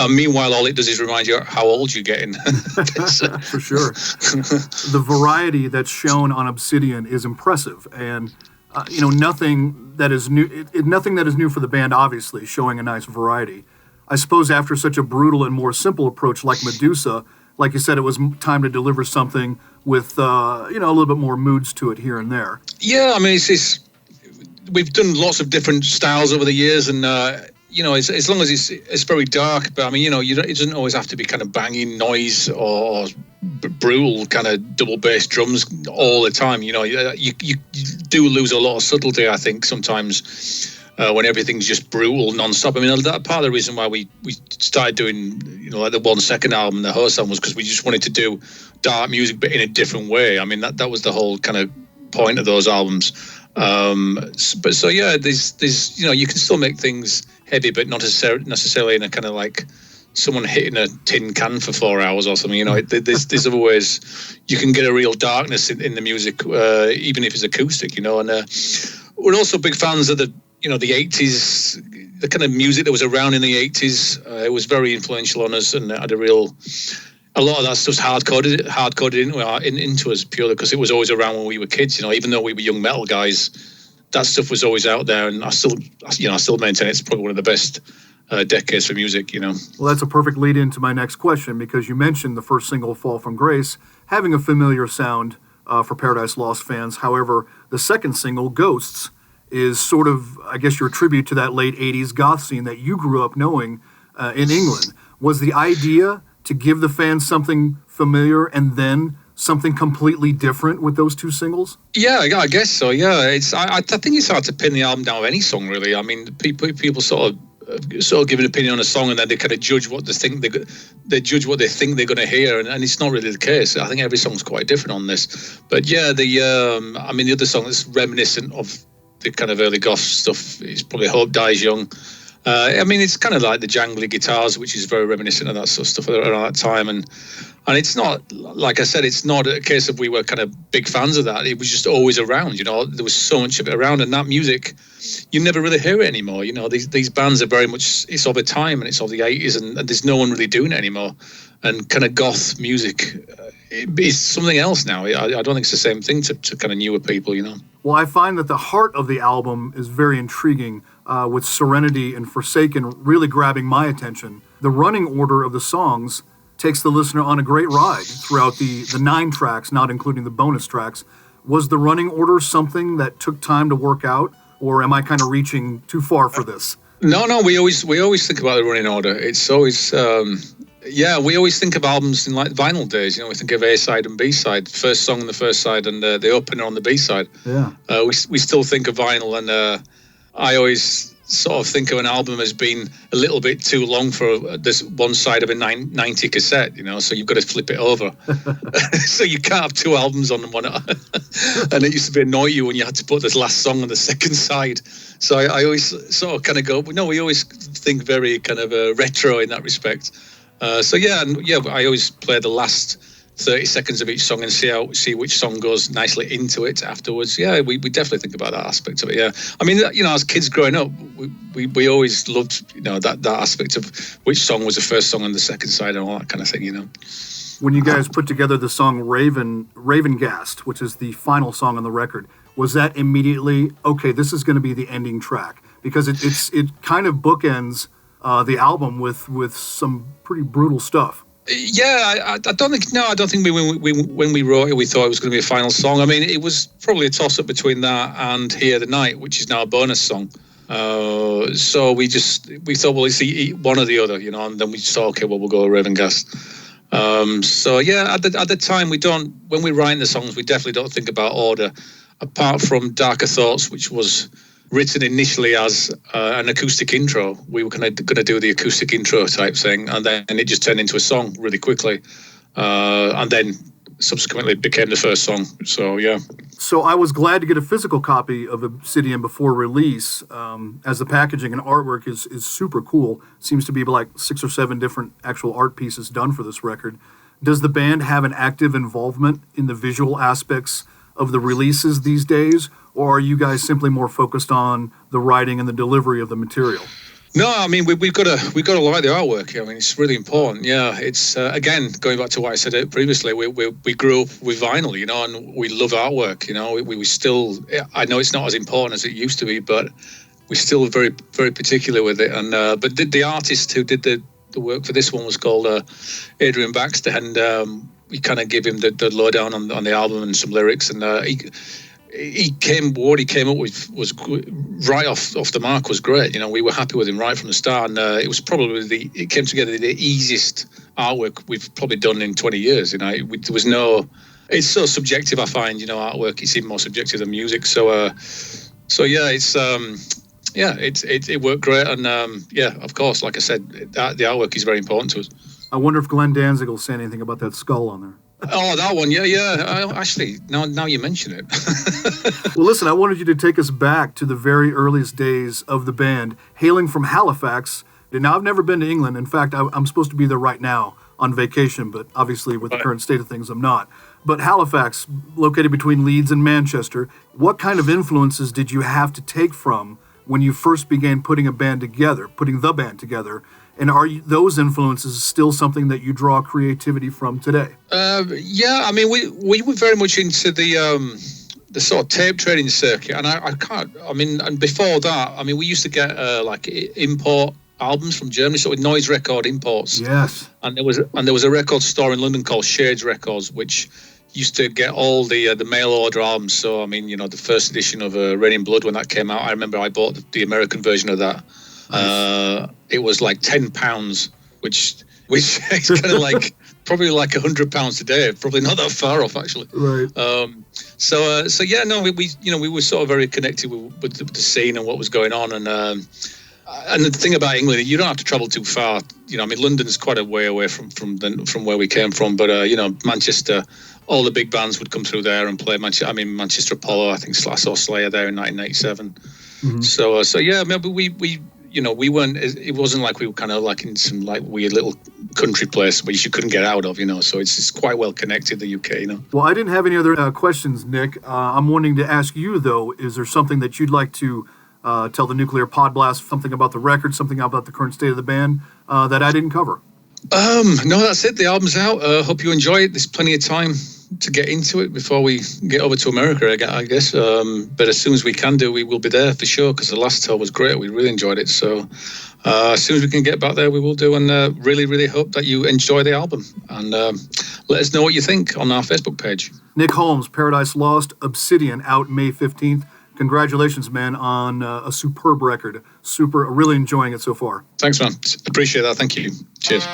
Meanwhile, all it does is remind you how old you're getting. For sure. The variety that's shown on Obsidian is impressive, and nothing that is new. Nothing that is new for the band, obviously, showing a nice variety. I suppose after such a brutal and more simple approach like Medusa, like you said, it was time to deliver something with a little bit more moods to it here and there. Yeah, I mean, we've done lots of different styles over the years, and as long as it's very dark, but I mean, it doesn't always have to be kind of banging noise or brutal kind of double bass drums all the time. You do lose a lot of subtlety, I think, sometimes when everything's just brutal non-stop. I mean, that part of the reason why we started doing like the 1 second album, the Host album, was because we just wanted to do dark music but in a different way. I mean, that was the whole kind of point of those albums. But so yeah, there's you can still make things heavy, but not necessarily in a kind of like someone hitting a tin can for 4 hours or something. There's other ways you can get a real darkness in the music, even if it's acoustic. And we're also big fans of the 80s, the kind of music that was around in the 80s. It was very influential on us, and had a lot of that stuff's hard-coded into us purely because it was always around when we were kids. Even though we were young metal guys, that stuff was always out there, and I still maintain it's probably one of the best decades for music. Well, that's a perfect lead into my next question, because you mentioned the first single, "Fall from Grace," having a familiar sound for Paradise Lost fans. However, the second single, "Ghosts," is sort of, I guess, your tribute to that late 80s goth scene that you grew up knowing in England. Was the idea to give the fans something familiar and then something completely different with those two singles? Yeah, I guess so. Yeah, I think it's hard to pin the album down with any song, really. I mean, people sort of give an opinion on a song, and then they kind of judge what they think they judge what they think they're going to hear, and it's not really the case. I think every song's quite different on this. But yeah, the other song that's reminiscent of the kind of early goth stuff is probably "Hope Dies Young." It's kind of like the jangly guitars, which is very reminiscent of that sort of stuff around that time. And it's not, like I said, it's not a case of we were kind of big fans of that. It was just always around, there was so much of it around, and that music, you never really hear it anymore. These bands are very much, it's of a time, and it's of the 80s, and there's no one really doing it anymore. And kind of goth music is something else now. I don't think it's the same thing to kind of newer people, Well, I find that the heart of the album is very intriguing, with Serenity and Forsaken really grabbing my attention. The running order of the songs takes the listener on a great ride throughout the 9 tracks, not including the bonus tracks. Was the running order something that took time to work out, or am I kind of reaching too far for this? No, we always think about the running order. It's always... we always think of albums in like vinyl days. We think of A-side and B-side, first song on the first side and the opener on the B-side. Yeah. We still think of vinyl, and I always sort of think of an album as being a little bit too long for this one side of a 90 cassette, so you've got to flip it over. So you can't have 2 albums on one. And it used to annoy you when you had to put this last song on the second side. So I always sort of kind of go, we always think very kind of retro in that respect. I always play the last 30 seconds of each song and see which song goes nicely into it afterwards. Yeah, we definitely think about that aspect of it. Yeah, I mean, as kids growing up, we always loved that aspect of which song was the first song on the second side and all that kind of thing. When you guys put together the song Ravengast, which is the final song on the record, was that immediately, okay, this is going to be the ending track? Because it kind of bookends the album with some pretty brutal stuff. Yeah, I don't think. No, I don't think when we wrote it, we thought it was going to be a final song. I mean, it was probably a toss-up between that and "Here the Night," which is now a bonus song. So we thought, well, it's one or the other, you know. And then we just thought, okay, well, we'll go Raven Gas. So yeah, at the time, when we write the songs, we definitely don't think about order, apart from Darker Thoughts, which was written initially as an acoustic intro. We were going to do the acoustic intro type thing, and then it just turned into a song really quickly, and then subsequently it became the first song. So yeah. So I was glad to get a physical copy of Obsidian before release, as the packaging and artwork is super cool. Seems to be like 6 or 7 different actual art pieces done for this record. Does the band have an active involvement in the visual aspects of the releases these days, or are you guys simply more focused on the writing and the delivery of the material? No, I mean we've got to like the artwork. I mean, it's really important. Yeah, it's again going back to what I said previously. We grew up with vinyl, you know, and we love artwork. You know, we still. I know it's not as important as it used to be, but we're still very very particular with it. And but the artist who did the work for this one was called Adrian Baxter, and we kind of gave him the lowdown on the album and some lyrics, and what he came up with was right off the mark, was great. You know, we were happy with him right from the start, and it was probably it came together the easiest artwork we've probably done in 20 years. You know, there was no. It's so subjective, I find. You know, artwork is even more subjective than music. So yeah, it worked great, and yeah, of course, like I said, the artwork is very important to us. I wonder if Glenn Danzig will say anything about that skull on there. Oh, that one, yeah. Actually, now you mention it. Well, listen, I wanted you to take us back to the very earliest days of the band, hailing from Halifax. Now, I've never been to England. In fact, I'm supposed to be there right now on vacation, but obviously with the current state of things, I'm not. But Halifax, located between Leeds and Manchester, what kind of influences did you have to take from when you first began putting the band together? And are those influences still something that you draw creativity from today? Yeah, I mean, we were very much into the sort of tape trading circuit, and and before that, I mean, we used to get like import albums from Germany, sort of noise record imports. Yes. And there was a record store in London called Shades Records, which used to get all the mail order albums. So I mean, you know, the first edition of Rain in Blood, when that came out, I remember I bought the American version of that. Nice. It was like £10, which is kind of like probably like £100 today. Probably not that far off, actually. Right. So yeah, no, we were sort of very connected with the scene and what was going on, and the thing about England, you don't have to travel too far. You know, I mean, London's quite a way away from where we came from, but you know, Manchester, all the big bands would come through there and play. Manchester Apollo, I think I saw Slayer there in 1987. Mm-hmm. So yeah, maybe we weren't. It wasn't like we were kind of like in some like weird little country place where you couldn't get out of, you know. So it's quite well connected, the UK, you know. Well, I didn't have any other questions, Nick. I'm wanting to ask you though: is there something that you'd like to tell the Nuclear Podblast, something about the record, something about the current state of the band that I didn't cover? No, that's it. The album's out. Hope you enjoy it. There's plenty of time to get into it before we get over to America, I guess. But as soon as we can do, we will be there for sure, because the last tour was great. We really enjoyed it. So as soon as we can get back there, we will do. And really, really hope that you enjoy the album. And let us know what you think on our Facebook page. Nick Holmes, Paradise Lost, Obsidian, out May 15th. Congratulations, man, on a superb record. Really enjoying it so far. Thanks, man. Appreciate that. Thank you. Cheers.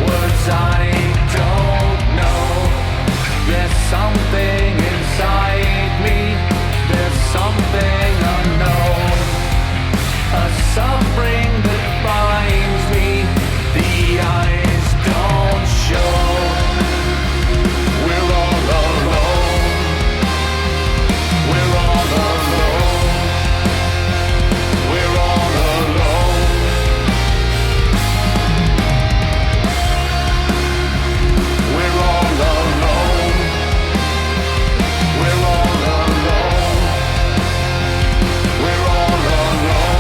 Words I don't know. There's something inside me. There's something unknown. A suffering that binds me. The eyes don't show. We're all alone. We're all alone. We're all alone. We're all alone. We're all alone. We're all alone.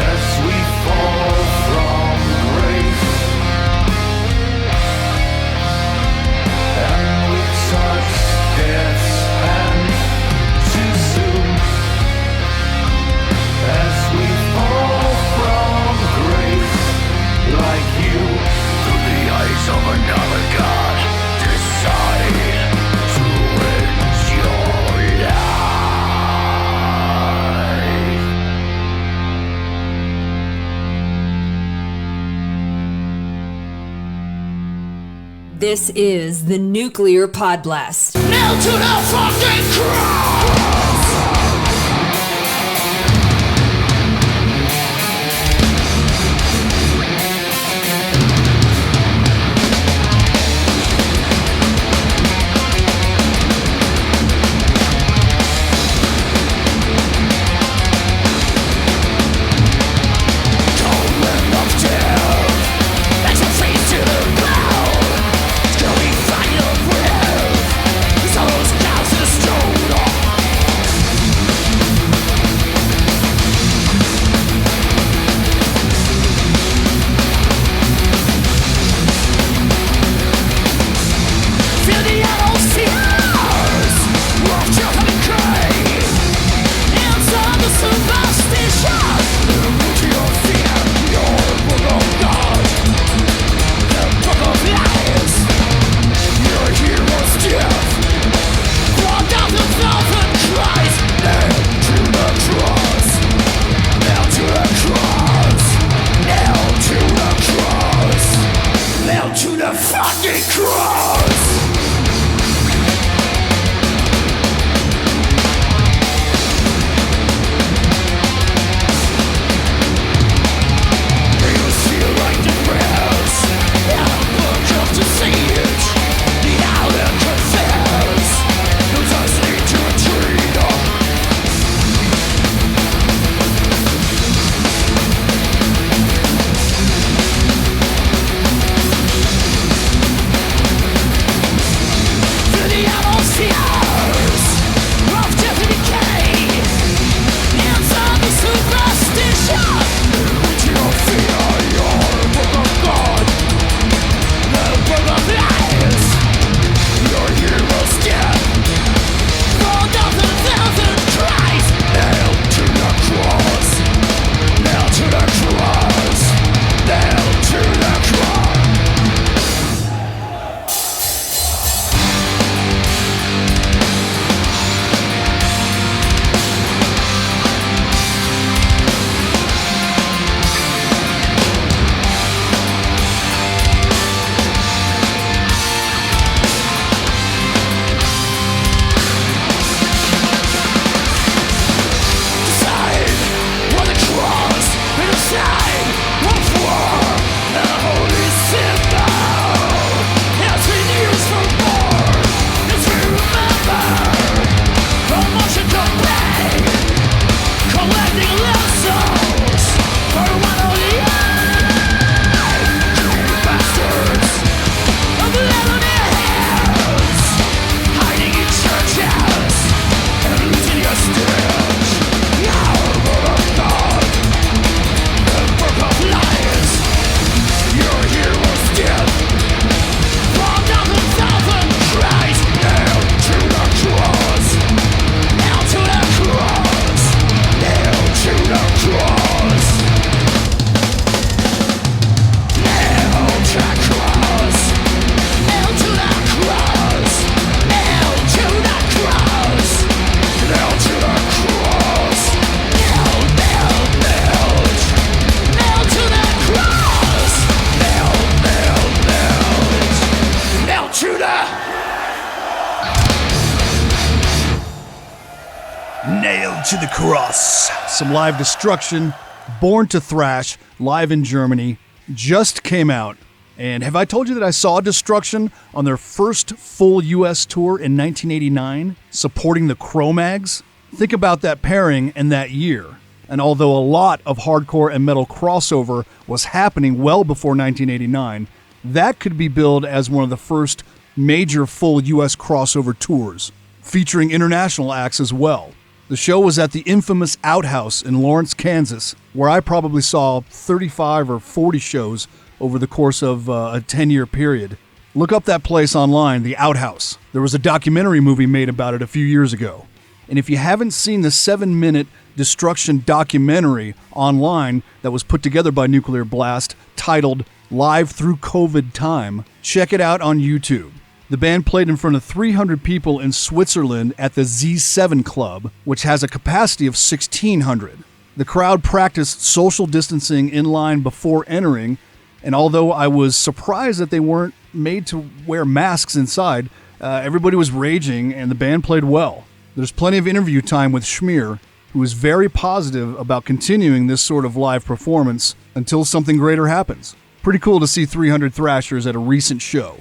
As we fall from grace, and we touch death's hand too soon. As we fall from grace, like you, through the eyes of another god, decide to end your life. This is the Nuclear Podblast. Nail to the fucking cross! Torment of death, as your face to the ground. Till we find your breath, so those cows in the stone. Feel the arrows tears, walk your coming grave. Answer the superstition, live to your fear, your book of God, the book of lies. Your hero's death, walk out the velvet cries. Nailed to the cross, nailed to the cross, nailed to the cross, nailed to the fucking cross. Cross. Some live destruction. Born to Thrash, live in Germany, just came out. And have I told you that I saw Destruction on their first full US tour in 1989, supporting the Cro-Mags? Think about that pairing and that year. And although a lot of hardcore and metal crossover was happening well before 1989, that could be billed as one of the first major full US crossover tours, featuring international acts as well. The show was at the infamous Outhouse in Lawrence, Kansas, where I probably saw 35 or 40 shows over the course of a 10-year period. Look up that place online, the Outhouse. There was a documentary movie made about it a few years ago. And if you haven't seen the 7-minute Destruction documentary online that was put together by Nuclear Blast titled Live Through COVID Time, check it out on YouTube. The band played in front of 300 people in Switzerland at the Z7 Club, which has a capacity of 1,600. The crowd practiced social distancing in line before entering, and although I was surprised that they weren't made to wear masks inside, everybody was raging and the band played well. There's plenty of interview time with Schmier, who is very positive about continuing this sort of live performance until something greater happens. Pretty cool to see 300 Thrashers at a recent show.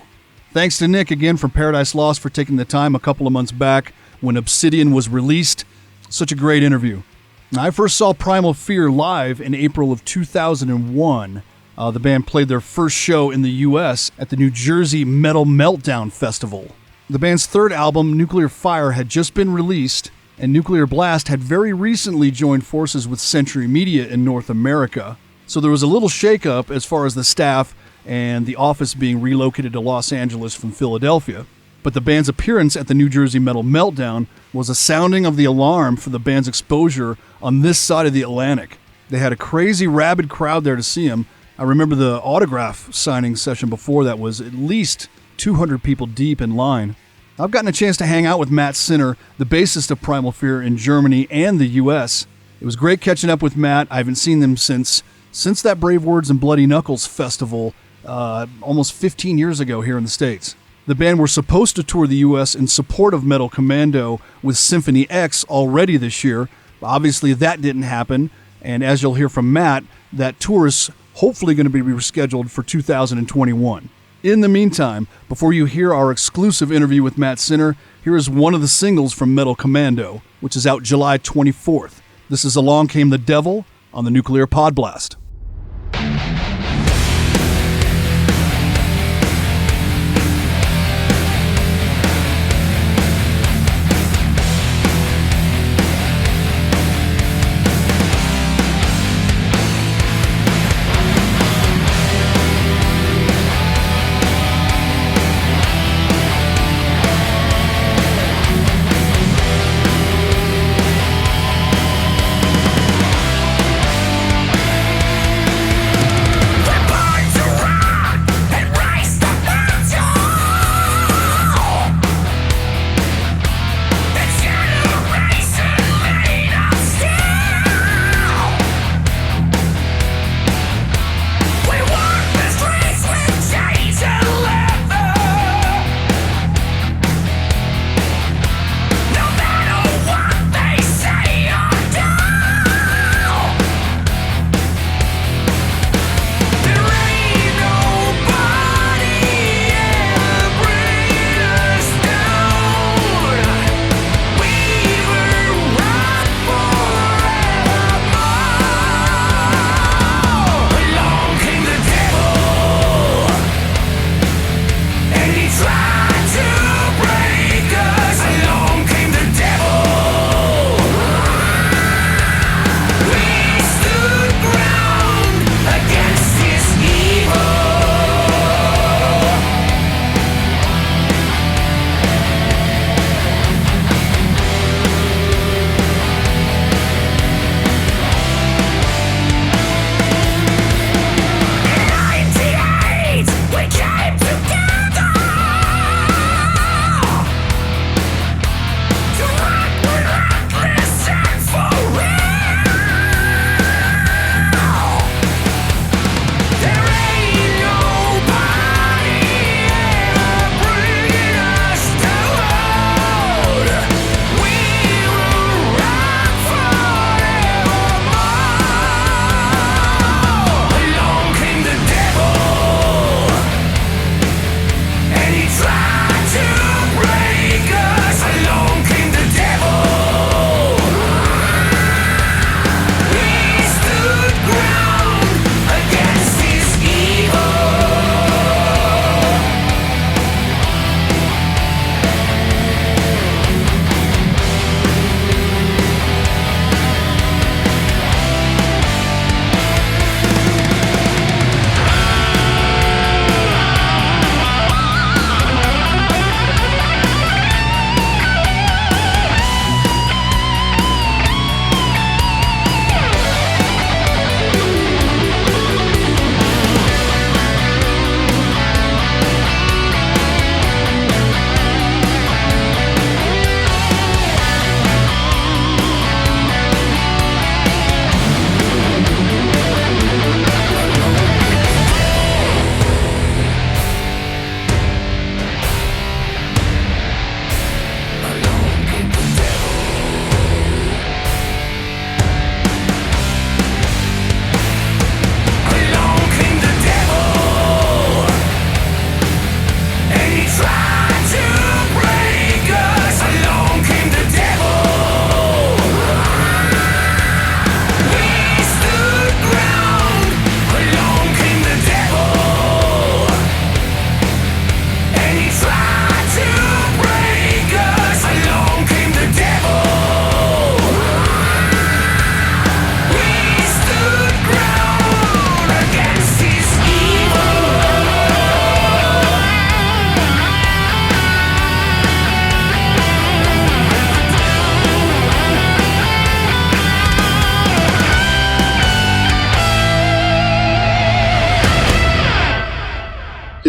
Thanks to Nick again from Paradise Lost for taking the time a couple of months back when Obsidian was released. Such a great interview. Now, I first saw Primal Fear live in April of 2001. The band played their first show in the U.S. at the New Jersey Metal Meltdown Festival. The band's third album, Nuclear Fire, had just been released, and Nuclear Blast had very recently joined forces with Century Media in North America. So there was a little shakeup as far as the staff and the office being relocated to Los Angeles from Philadelphia. But the band's appearance at the New Jersey Metal Meltdown was a sounding of the alarm for the band's exposure on this side of the Atlantic. They had a crazy, rabid crowd there to see them. I remember the autograph signing session before that was at least 200 people deep in line. I've gotten a chance to hang out with Matt Sinner, the bassist of Primal Fear in Germany and the US. It was great catching up with Matt. I haven't seen them since that Brave Words and Bloody Knuckles festival almost 15 years ago here in the States. The band were supposed to tour the U.S. in support of Metal Commando with Symphony X already this year. Obviously, that didn't happen, and as you'll hear from Matt, that tour is hopefully going to be rescheduled for 2021. In the meantime, before you hear our exclusive interview with Matt Sinner, here is one of the singles from Metal Commando, which is out July 24th. This is Along Came the Devil on the Nuclear Podblast.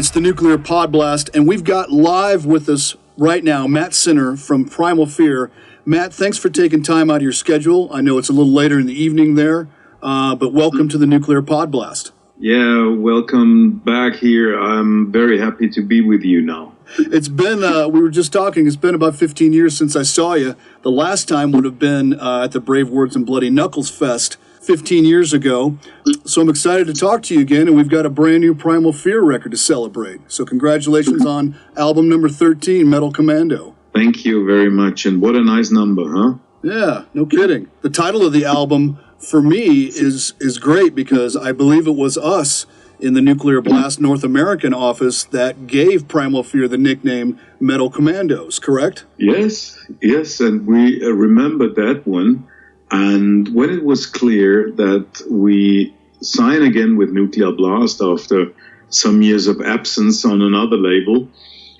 It's the Nuclear Podblast, and we've got live with us right now Matt Sinner from Primal Fear. Matt, thanks for taking time out of your schedule. I know it's a little later in the evening there, but welcome to the Nuclear Podblast. Yeah, welcome back here. I'm very happy to be with you now. It's been, we were just talking, it's been about 15 years since I saw you. The last time would have been at the Brave Words and Bloody Knuckles Fest 15 years ago. So I'm excited to talk to you again, and we've got a brand new Primal Fear record to celebrate. So congratulations on album number 13, Metal Commando. Thank you very much, and what a nice number, huh? Yeah, no kidding. The title of the album, for me, is great because I believe it was us in the Nuclear Blast North American office that gave Primal Fear the nickname Metal Commandos, correct? Yes, and we remember that one. And when it was clear that we sign again with Nuclear Blast after some years of absence on another label,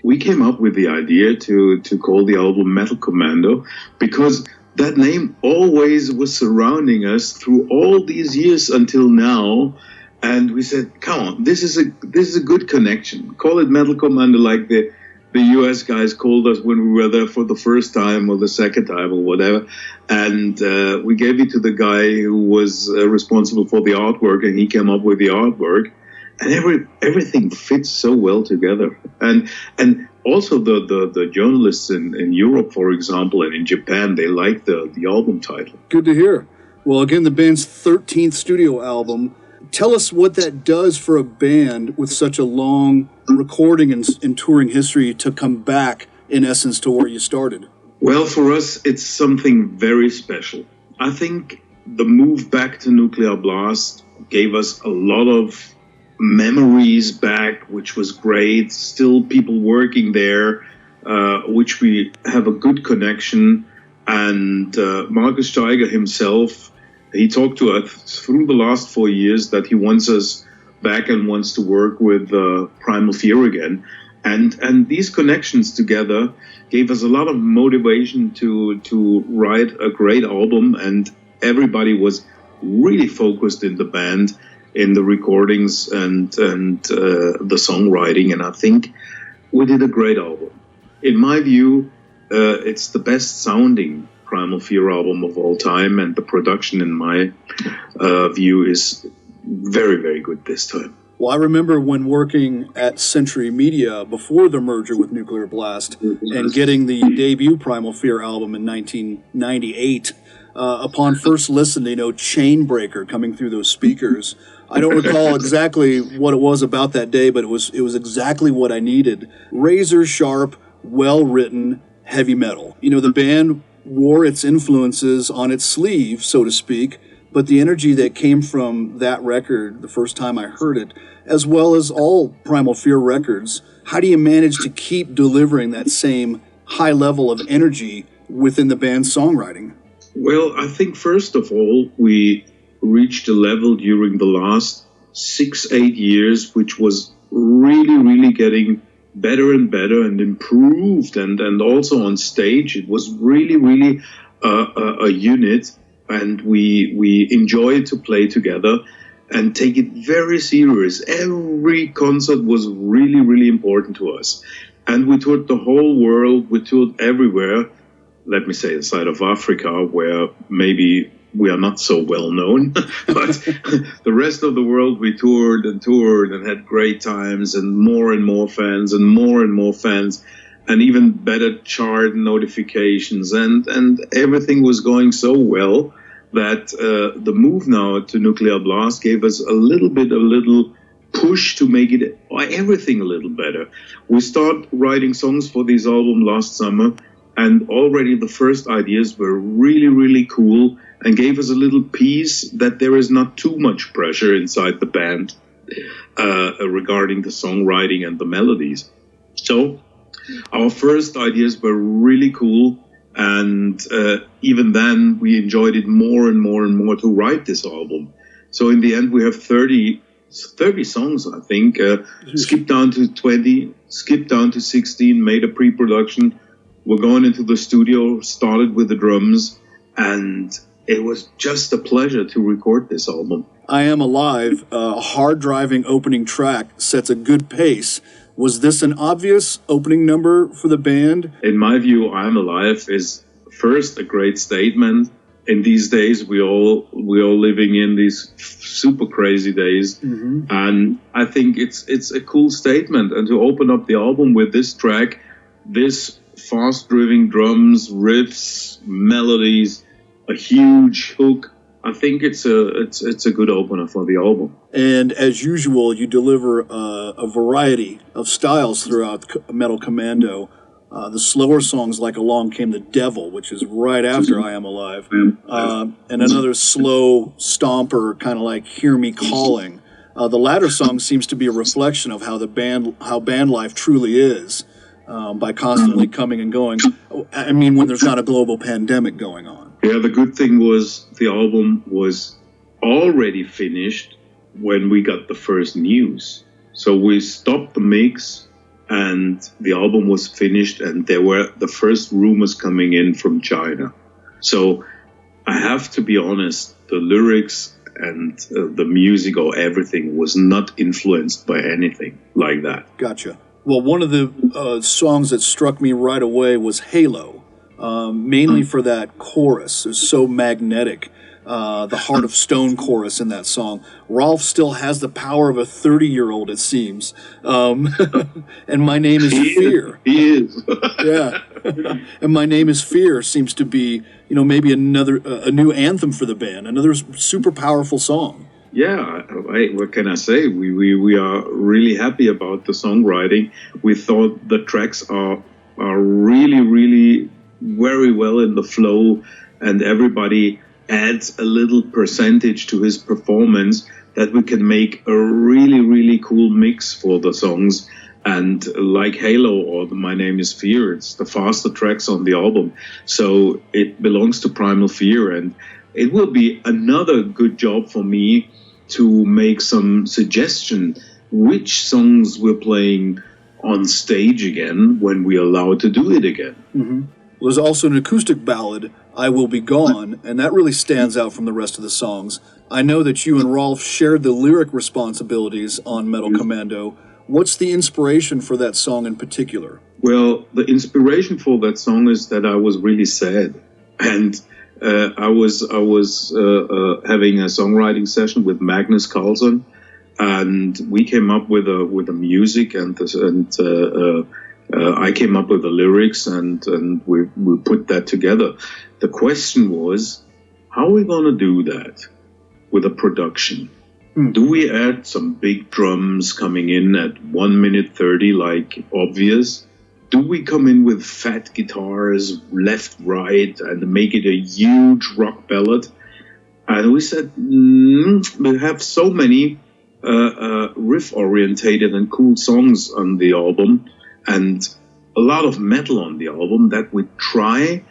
we came up with the idea to call the album Metal Commando, because that name always was surrounding us through all these years until now. And we said, come on, this is a good connection. Call it Metal Commando like the US guys called us when we were there for the first time or the second time or whatever. And we gave it to the guy who was responsible for the artwork, and he came up with the artwork. And everything fits so well together. And also the journalists in Europe, for example, and in Japan, they like the album title. Good to hear. Well, again, the band's 13th studio album. Tell us what that does for a band with such a long recording and touring history to come back, in essence, to where you started. Well, for us, it's something very special. I think the move back to Nuclear Blast gave us a lot of memories back, which was great. Still people working there, which we have a good connection. And Markus Steiger himself, he talked to us through the last 4 years that he wants us back and wants to work with Primal Fear again. And these connections together gave us a lot of motivation to write a great album. And everybody was really focused in the band, in the recordings and the songwriting. And I think we did a great album. In my view, it's the best sounding Primal Fear album of all time, and the production, in my view, is very, very good this time. Well, I remember when working at Century Media before the merger with Nuclear Blast and getting the debut Primal Fear album in 1998. Upon first listen, Chainbreaker coming through those speakers. I don't recall exactly what it was about that day, but it was exactly what I needed. Razor sharp, well-written, heavy metal. The band wore its influences on its sleeve, so to speak, but the energy that came from that record the first time I heard it, as well as all Primal Fear records, how do you manage to keep delivering that same high level of energy within the band's songwriting? Well, I think first of all, we reached a level during the last 6-8 years, which was really, really getting better and better and improved, and also on stage it was really, really a unit, and we enjoyed to play together and take it very serious. Every concert was really, really important to us, and we toured the whole world. We toured everywhere. Let me say, aside of Africa, where maybe we are not so well known, but the rest of the world we toured and had great times, and more fans and even better chart notifications, and everything was going so well that the move now to Nuclear Blast gave us a little push to make it everything a little better. We started writing songs for this album last summer, and already the first ideas were really, really cool and gave us a little piece that there is not too much pressure inside the band regarding the songwriting and the melodies. So our first ideas were really cool, and even then we enjoyed it more and more to write this album. So in the end we have 30 songs, I think. Skipped down to 20, skipped down to 16, made a pre-production. We're going into the studio, started with the drums, and it was just a pleasure to record this album. I Am Alive, a hard-driving opening track, sets a good pace. Was this an obvious opening number for the band? In my view, I Am Alive is first a great statement. In these days, we all living in these super crazy days, and I think it's a cool statement. And to open up the album with this track, this fast-driven drums, riffs, melodies, a huge hook, I think it's a good opener for the album. And as usual, you deliver a variety of styles throughout Metal Commando. The slower songs like Along Came the Devil, which is right after I Am Alive, and another slow stomper, kind of like Hear Me Calling. The latter song seems to be a reflection of how band life truly is, by constantly coming and going. I mean, when there's not a global pandemic going on. Yeah, the good thing was the album was already finished when we got the first news. So we stopped the mix and the album was finished, and there were the first rumors coming in from China. So I have to be honest, the lyrics and the music or everything was not influenced by anything like that. Gotcha. Well, one of the songs that struck me right away was Halo, mainly for that chorus. It's so magnetic. The Heart of Stone chorus in that song. Rolf still has the power of a 30-year-old, it seems. And My Name is Fear. He is. Yeah. And My Name is Fear seems to be, maybe a new anthem for the band, another super powerful song. Yeah, what can I say? We are really happy about the songwriting. We thought the tracks are really, really very well in the flow, and everybody adds a little percentage to his performance that we can make a really, really cool mix for the songs. And like Halo or My Name is Fear, it's the faster tracks on the album. So it belongs to Primal Fear, and it will be another good job for me to make some suggestion which songs we're playing on stage again when we're allowed to do it again. Mm-hmm. There's also an acoustic ballad, I Will Be Gone, and that really stands out from the rest of the songs. I know that you and Rolf shared the lyric responsibilities on Metal Commando. What's the inspiration for that song in particular? Well, the inspiration for that song is that I was really sad. And I was having a songwriting session with Magnus Carlson, and we came up with a music I came up with the lyrics, and we put that together. The question was, how are we going to do that with a production? Do we add some big drums coming in at 1 minute 30 like obvious? Do we come in with fat guitars left, right, and make it a huge rock ballad? And we said, we have so many riff-orientated and cool songs on the album, and a lot of metal on the album, that we try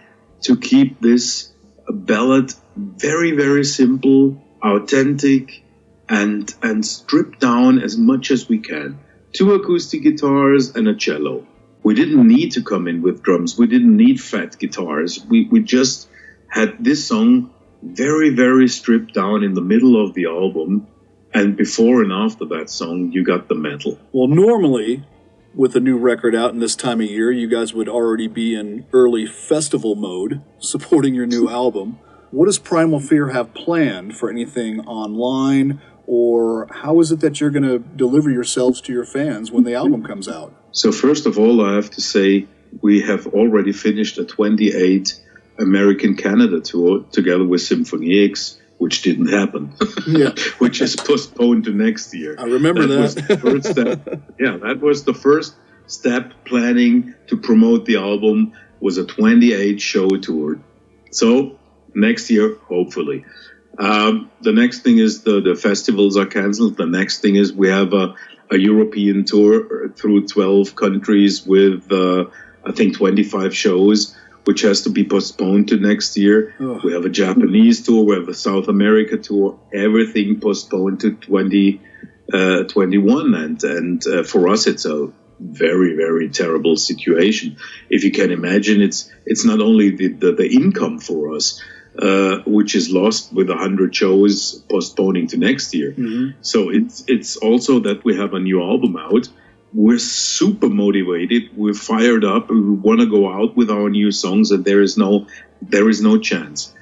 to keep this ballad very, very simple, authentic, and stripped down as much as we can. 2 acoustic guitars and a cello. We didn't need to come in with drums. We didn't need fat guitars. We just had this song very, very stripped down in the middle of the album, and before and after that song, you got the metal. Well, normally, with a new record out in this time of year, you guys would already be in early festival mode, supporting your new album. What does Primal Fear have planned for anything online, or how is it that you're going to deliver yourselves to your fans when the album comes out? So first of all, I have to say we have already finished a 28 American-Canada tour together with Symphony X, which didn't happen, which is postponed to next year. I remember that. Was the first step. Yeah, that was the first step planning to promote the album, was a 28 show tour. So next year, hopefully. The next thing is the festivals are canceled. The next thing is we have a European tour through 12 countries with, I think, 25 shows, which has to be postponed to next year. Oh. We have a Japanese tour, we have a South America tour, everything postponed to 2021. And for us, it's a very, very terrible situation. If you can imagine, it's not only the income for us. which is lost with 100 shows postponing to next year. So it's also that we have a new album out. We're super motivated. We're fired up. We want to go out with our new songs, and there is no chance.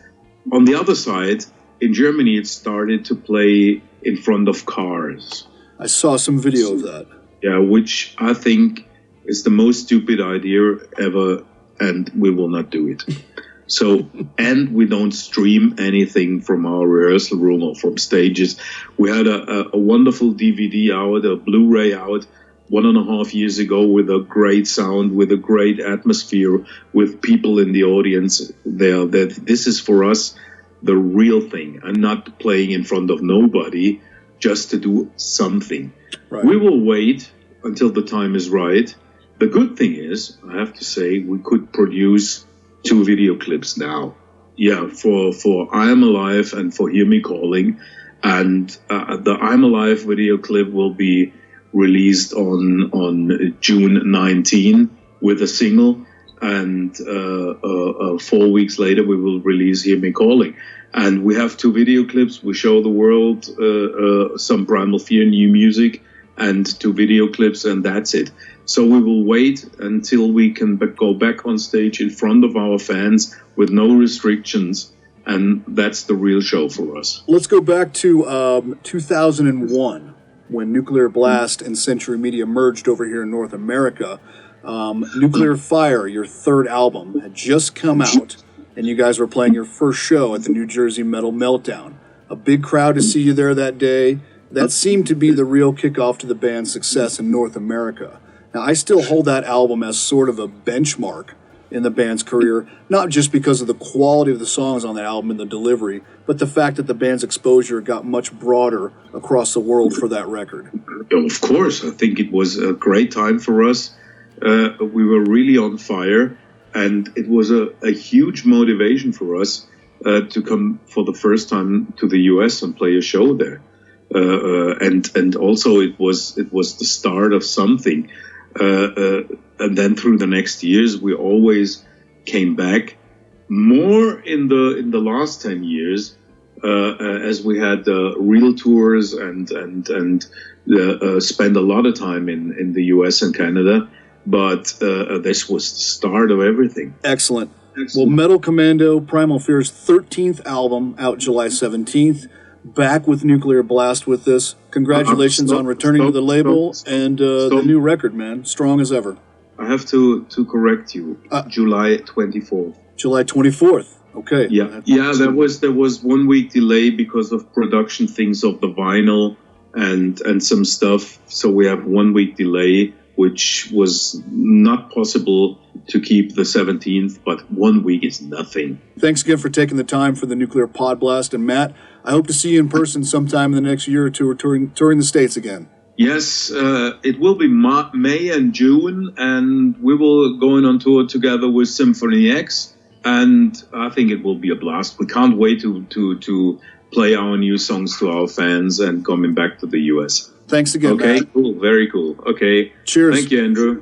On the other side, in Germany, it started to play in front of cars. I saw some video of that. Yeah, which I think is the most stupid idea ever, and we will not do it. So, and we don't stream anything from our rehearsal room or from stages. We had a wonderful DVD out, a Blu-ray out 1.5 years ago with a great sound, with a great atmosphere, with people in the audience there. That this is for us the real thing, and not playing in front of nobody just to do something. Right. We will wait until the time is right. The good thing is, I have to say, we could produce 2 video clips now. Yeah, for I Am Alive and for Hear Me Calling. And the I Am Alive video clip will be released on June 19 with a single. And 4 weeks later, we will release Hear Me Calling. And we have 2 video clips. We show the world some Primal Fear new music and 2 video clips, and that's it. So we will wait until we can go back on stage in front of our fans with no restrictions, and that's the real show for us. Let's go back to 2001, when Nuclear Blast and Century Media merged over here in North America. Nuclear Fire, your 3rd album, had just come out, and you guys were playing your first show at the New Jersey Metal Meltdown. A big crowd to see you there that day. That seemed to be the real kickoff to the band's success in North America. Now, I still hold that album as sort of a benchmark in the band's career, not just because of the quality of the songs on that album and the delivery, but the fact that the band's exposure got much broader across the world for that record. Of course, I think it was a great time for us. We were really on fire, and it was a huge motivation for us to come for the first time to the US and play a show there. And also it was the start of something. And then through the next years, we always came back more in the last 10 years, as we had real tours and spent a lot of time in the US and Canada. But this was the start of everything. Excellent. Well, Metal Commando, Primal Fear's 13th album, out July 17th. Back with Nuclear Blast with this. Congratulations on returning to the label and the new record, man. Strong as ever. I have to correct you. July 24th. July 24th. Okay. Yeah. There was 1 week delay because of production things of the vinyl and some stuff. So we have 1 week delay, which was not possible to keep the 17th, but 1 week is nothing. Thanks again for taking the time for the Nuclear Podblast. And Matt, I hope to see you in person sometime in the next year or two, or touring the States again. Yes, it will be May and June, and we will going on tour together with Symphony X, and I think it will be a blast. We can't wait to play our new songs to our fans and coming back to the US. Thanks again, Okay, Matt. cool, very cool. Okay. Cheers. Thank you, Andrew.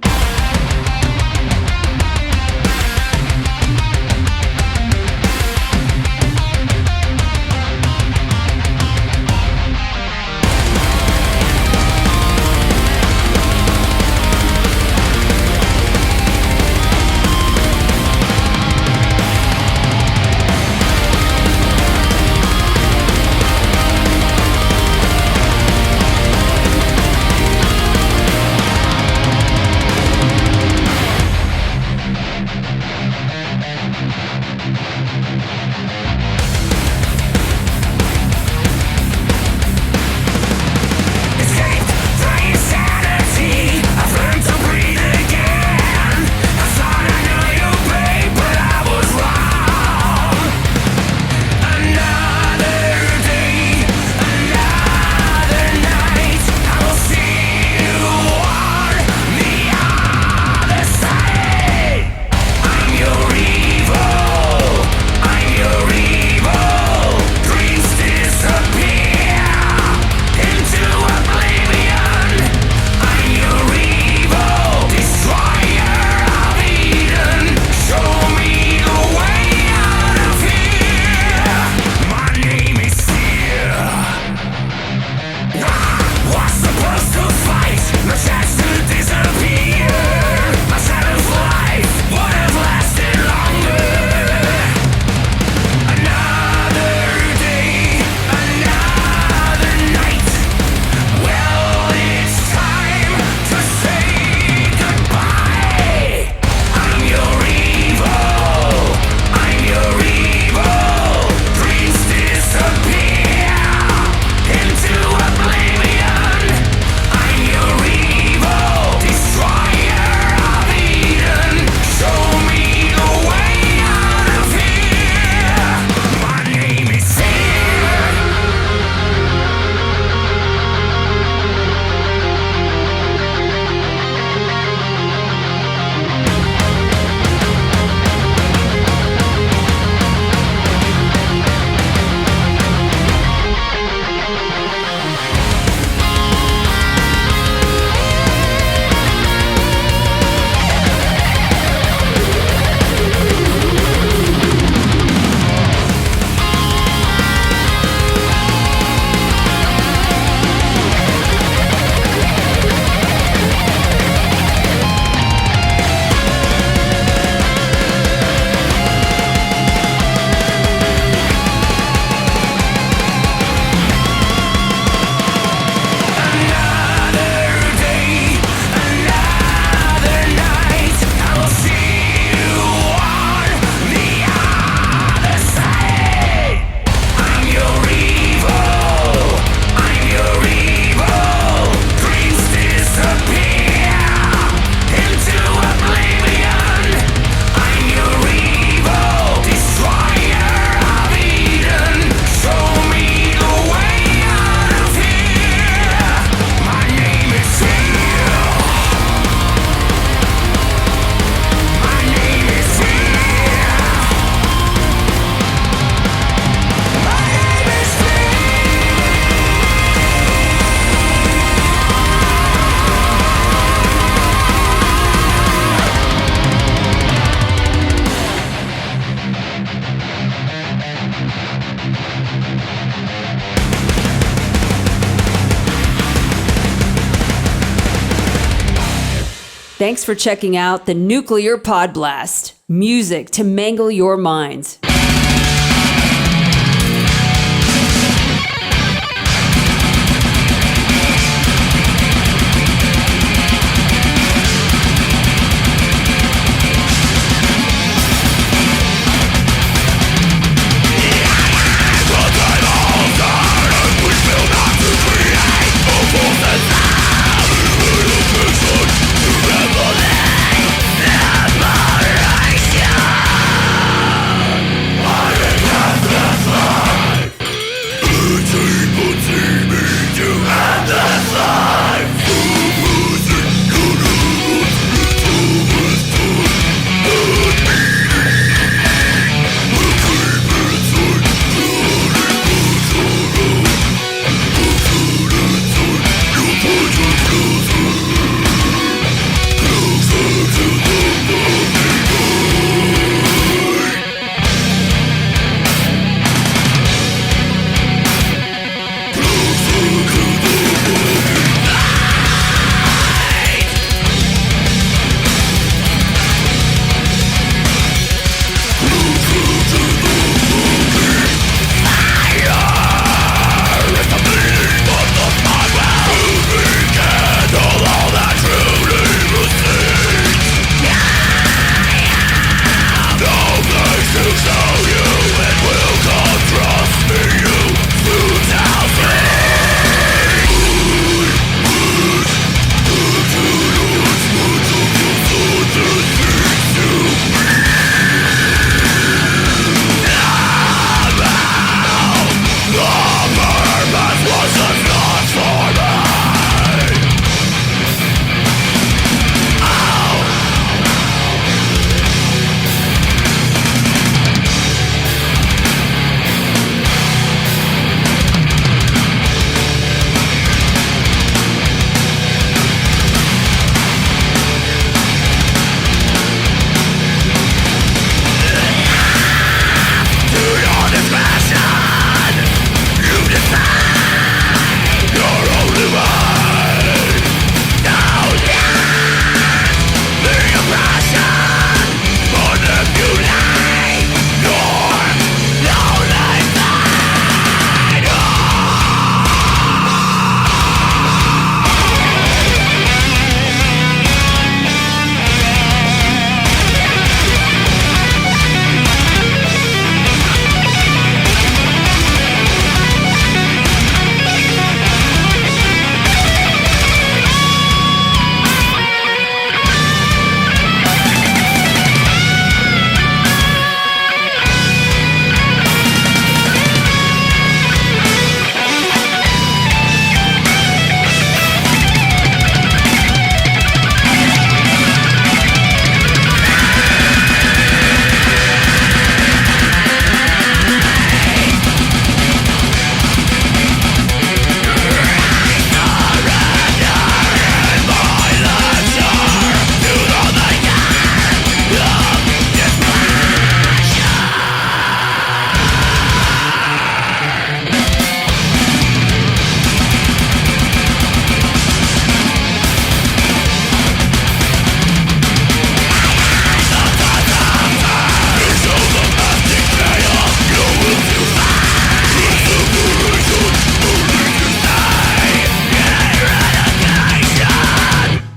Thanks for checking out the Nuclear Podblast. Music to mangle your minds.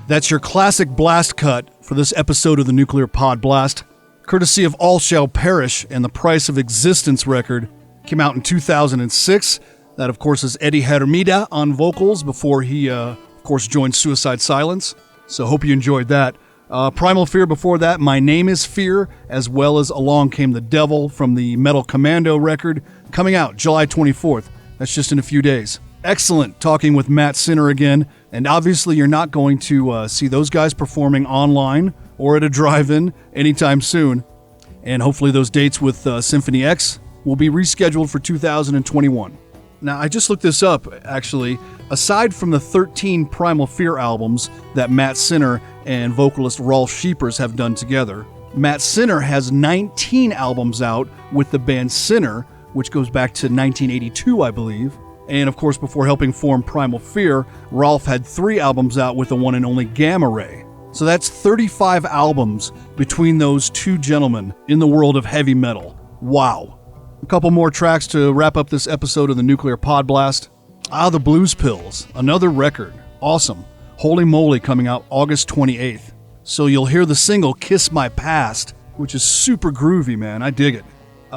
That's your classic blast cut for this episode of the Nuclear Pod Blast, courtesy of All Shall Perish and the Price of Existence record. Came out in 2006. That, of course, is Eddie Hermida on vocals before he, of course, joined Suicide Silence. So hope you enjoyed that. Primal Fear before that, My Name is Fear, as well as Along Came the Devil from the Metal Commando record, coming out July 24th. That's just in a few days. Excellent talking with Matt Sinner again, and obviously you're not going to see those guys performing online or at a drive-in anytime soon, and hopefully those dates with Symphony X will be rescheduled for 2021. Now, I just looked this up, actually. Aside from the 13 Primal Fear albums that Matt Sinner and vocalist Rolf Scheepers have done together, Matt Sinner has 19 albums out with the band Sinner, which goes back to 1982, I believe. And of course, before helping form Primal Fear, Rolf had 3 albums out with the one and only Gamma Ray. So that's 35 albums between those two gentlemen in the world of heavy metal. Wow. A couple more tracks to wrap up this episode of the Nuclear Podblast. The Blues Pills, another record. Awesome. Holy Moly coming out August 28th. So you'll hear the single Kiss My Past, which is super groovy, man. I dig it.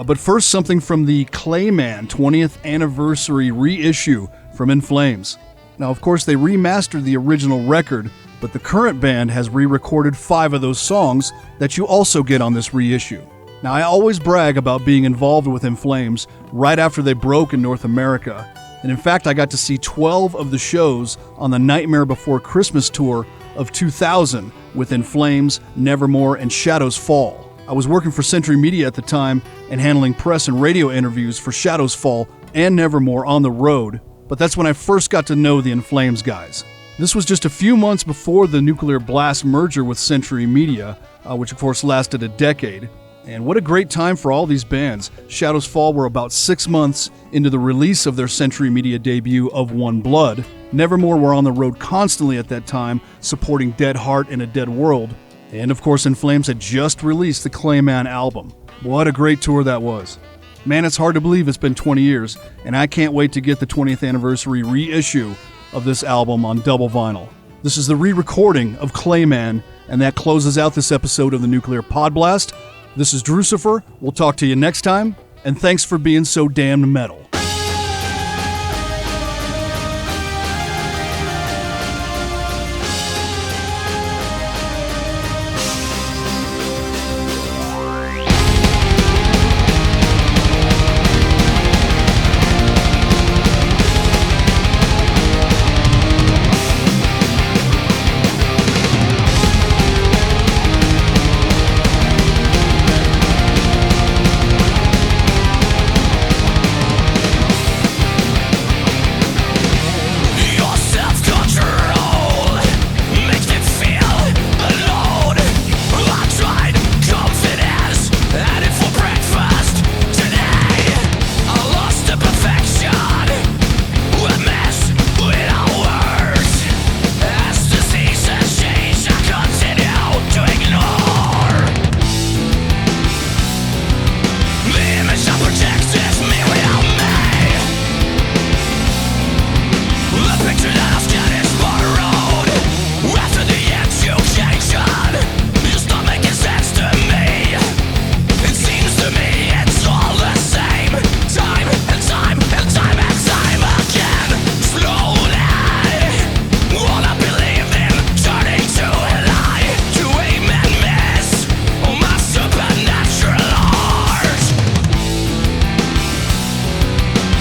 But first, something from the Clayman 20th anniversary reissue from In Flames. Now, of course, they remastered the original record, but the current band has re-recorded 5 of those songs that you also get on this reissue. Now, I always brag about being involved with In Flames right after they broke in North America. And in fact, I got to see 12 of the shows on the Nightmare Before Christmas tour of 2000 with In Flames, Nevermore, and Shadows Fall. I was working for Century Media at the time and handling press and radio interviews for Shadows Fall and Nevermore on the road, but that's when I first got to know the In Flames guys. This was just a few months before the Nuclear Blast merger with Century Media, which of course lasted a decade. And what a great time for all these bands. Shadows Fall were about 6 months into the release of their Century Media debut of One Blood. Nevermore were on the road constantly at that time, supporting Dead Heart in a Dead World. And of course, In Flames had just released the Clayman album. What a great tour that was. Man, it's hard to believe it's been 20 years, and I can't wait to get the 20th anniversary reissue of this album on double vinyl. This is the re-recording of Clayman, and that closes out this episode of the Nuclear Podblast. This is Drucifer. We'll talk to you next time, and thanks for being so damned metal.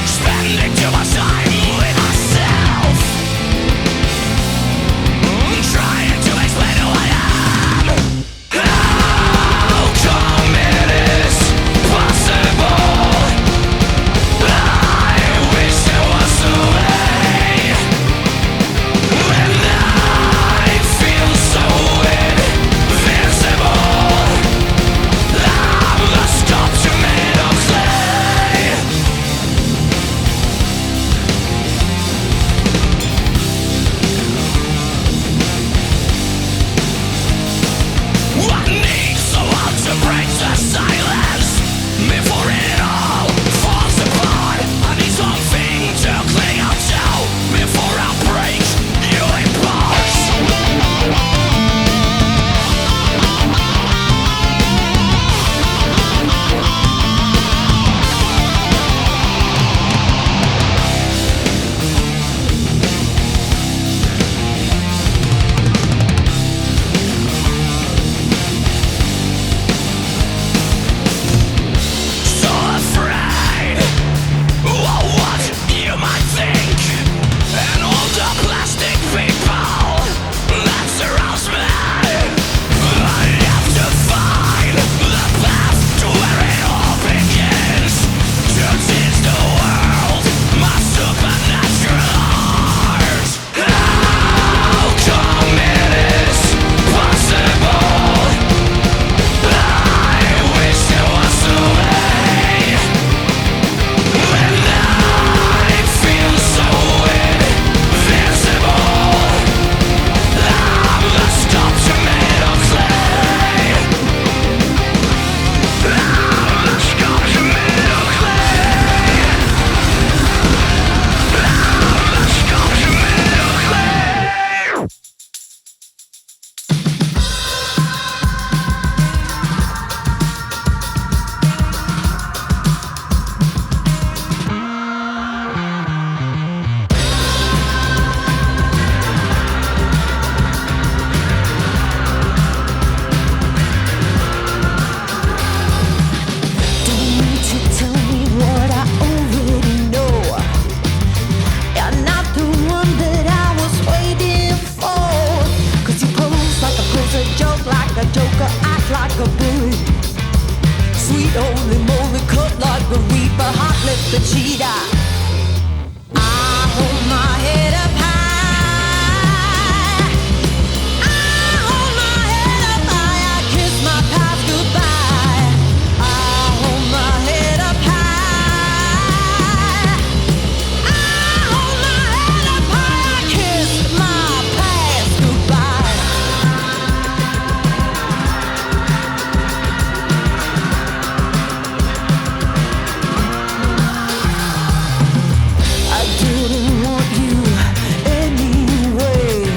Spending too much time with myself. the cheetah. I hold my head up high. I hold my head up high. I kiss my past goodbye. I hold my head up high. I hold my head up high. I kiss my past goodbye. I didn't want you anyway.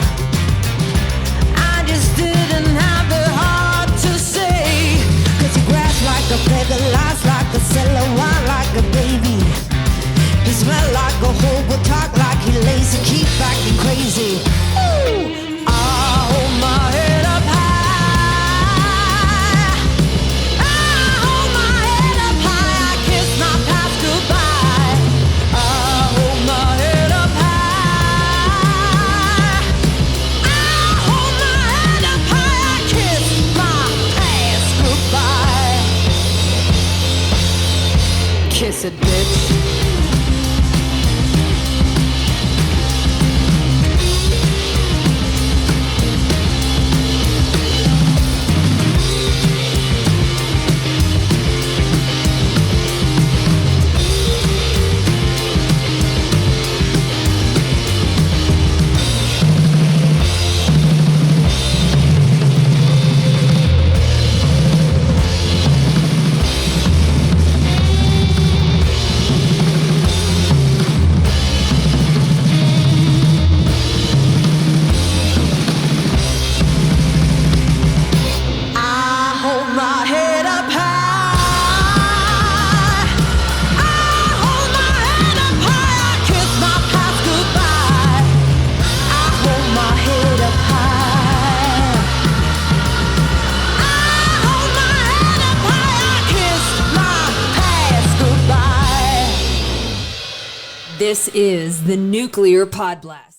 I just didn't have the heart to say. 'Cause you grasp like a beggar, lies like a seller, wine like a baby. He smell like a hoe, but talk like he lazy, keep acting crazy. Ooh, I hold my head up high. I hold my head up high. I kiss my past goodbye. I hold my head up high. I hold my head up high. I kiss my past goodbye. Kiss it, bitch. I hold my head up high. I hold my head up high. I kiss my past goodbye. I hold my head up high. I hold my head up high. I kiss my past goodbye. This is the Nuclear Podblast.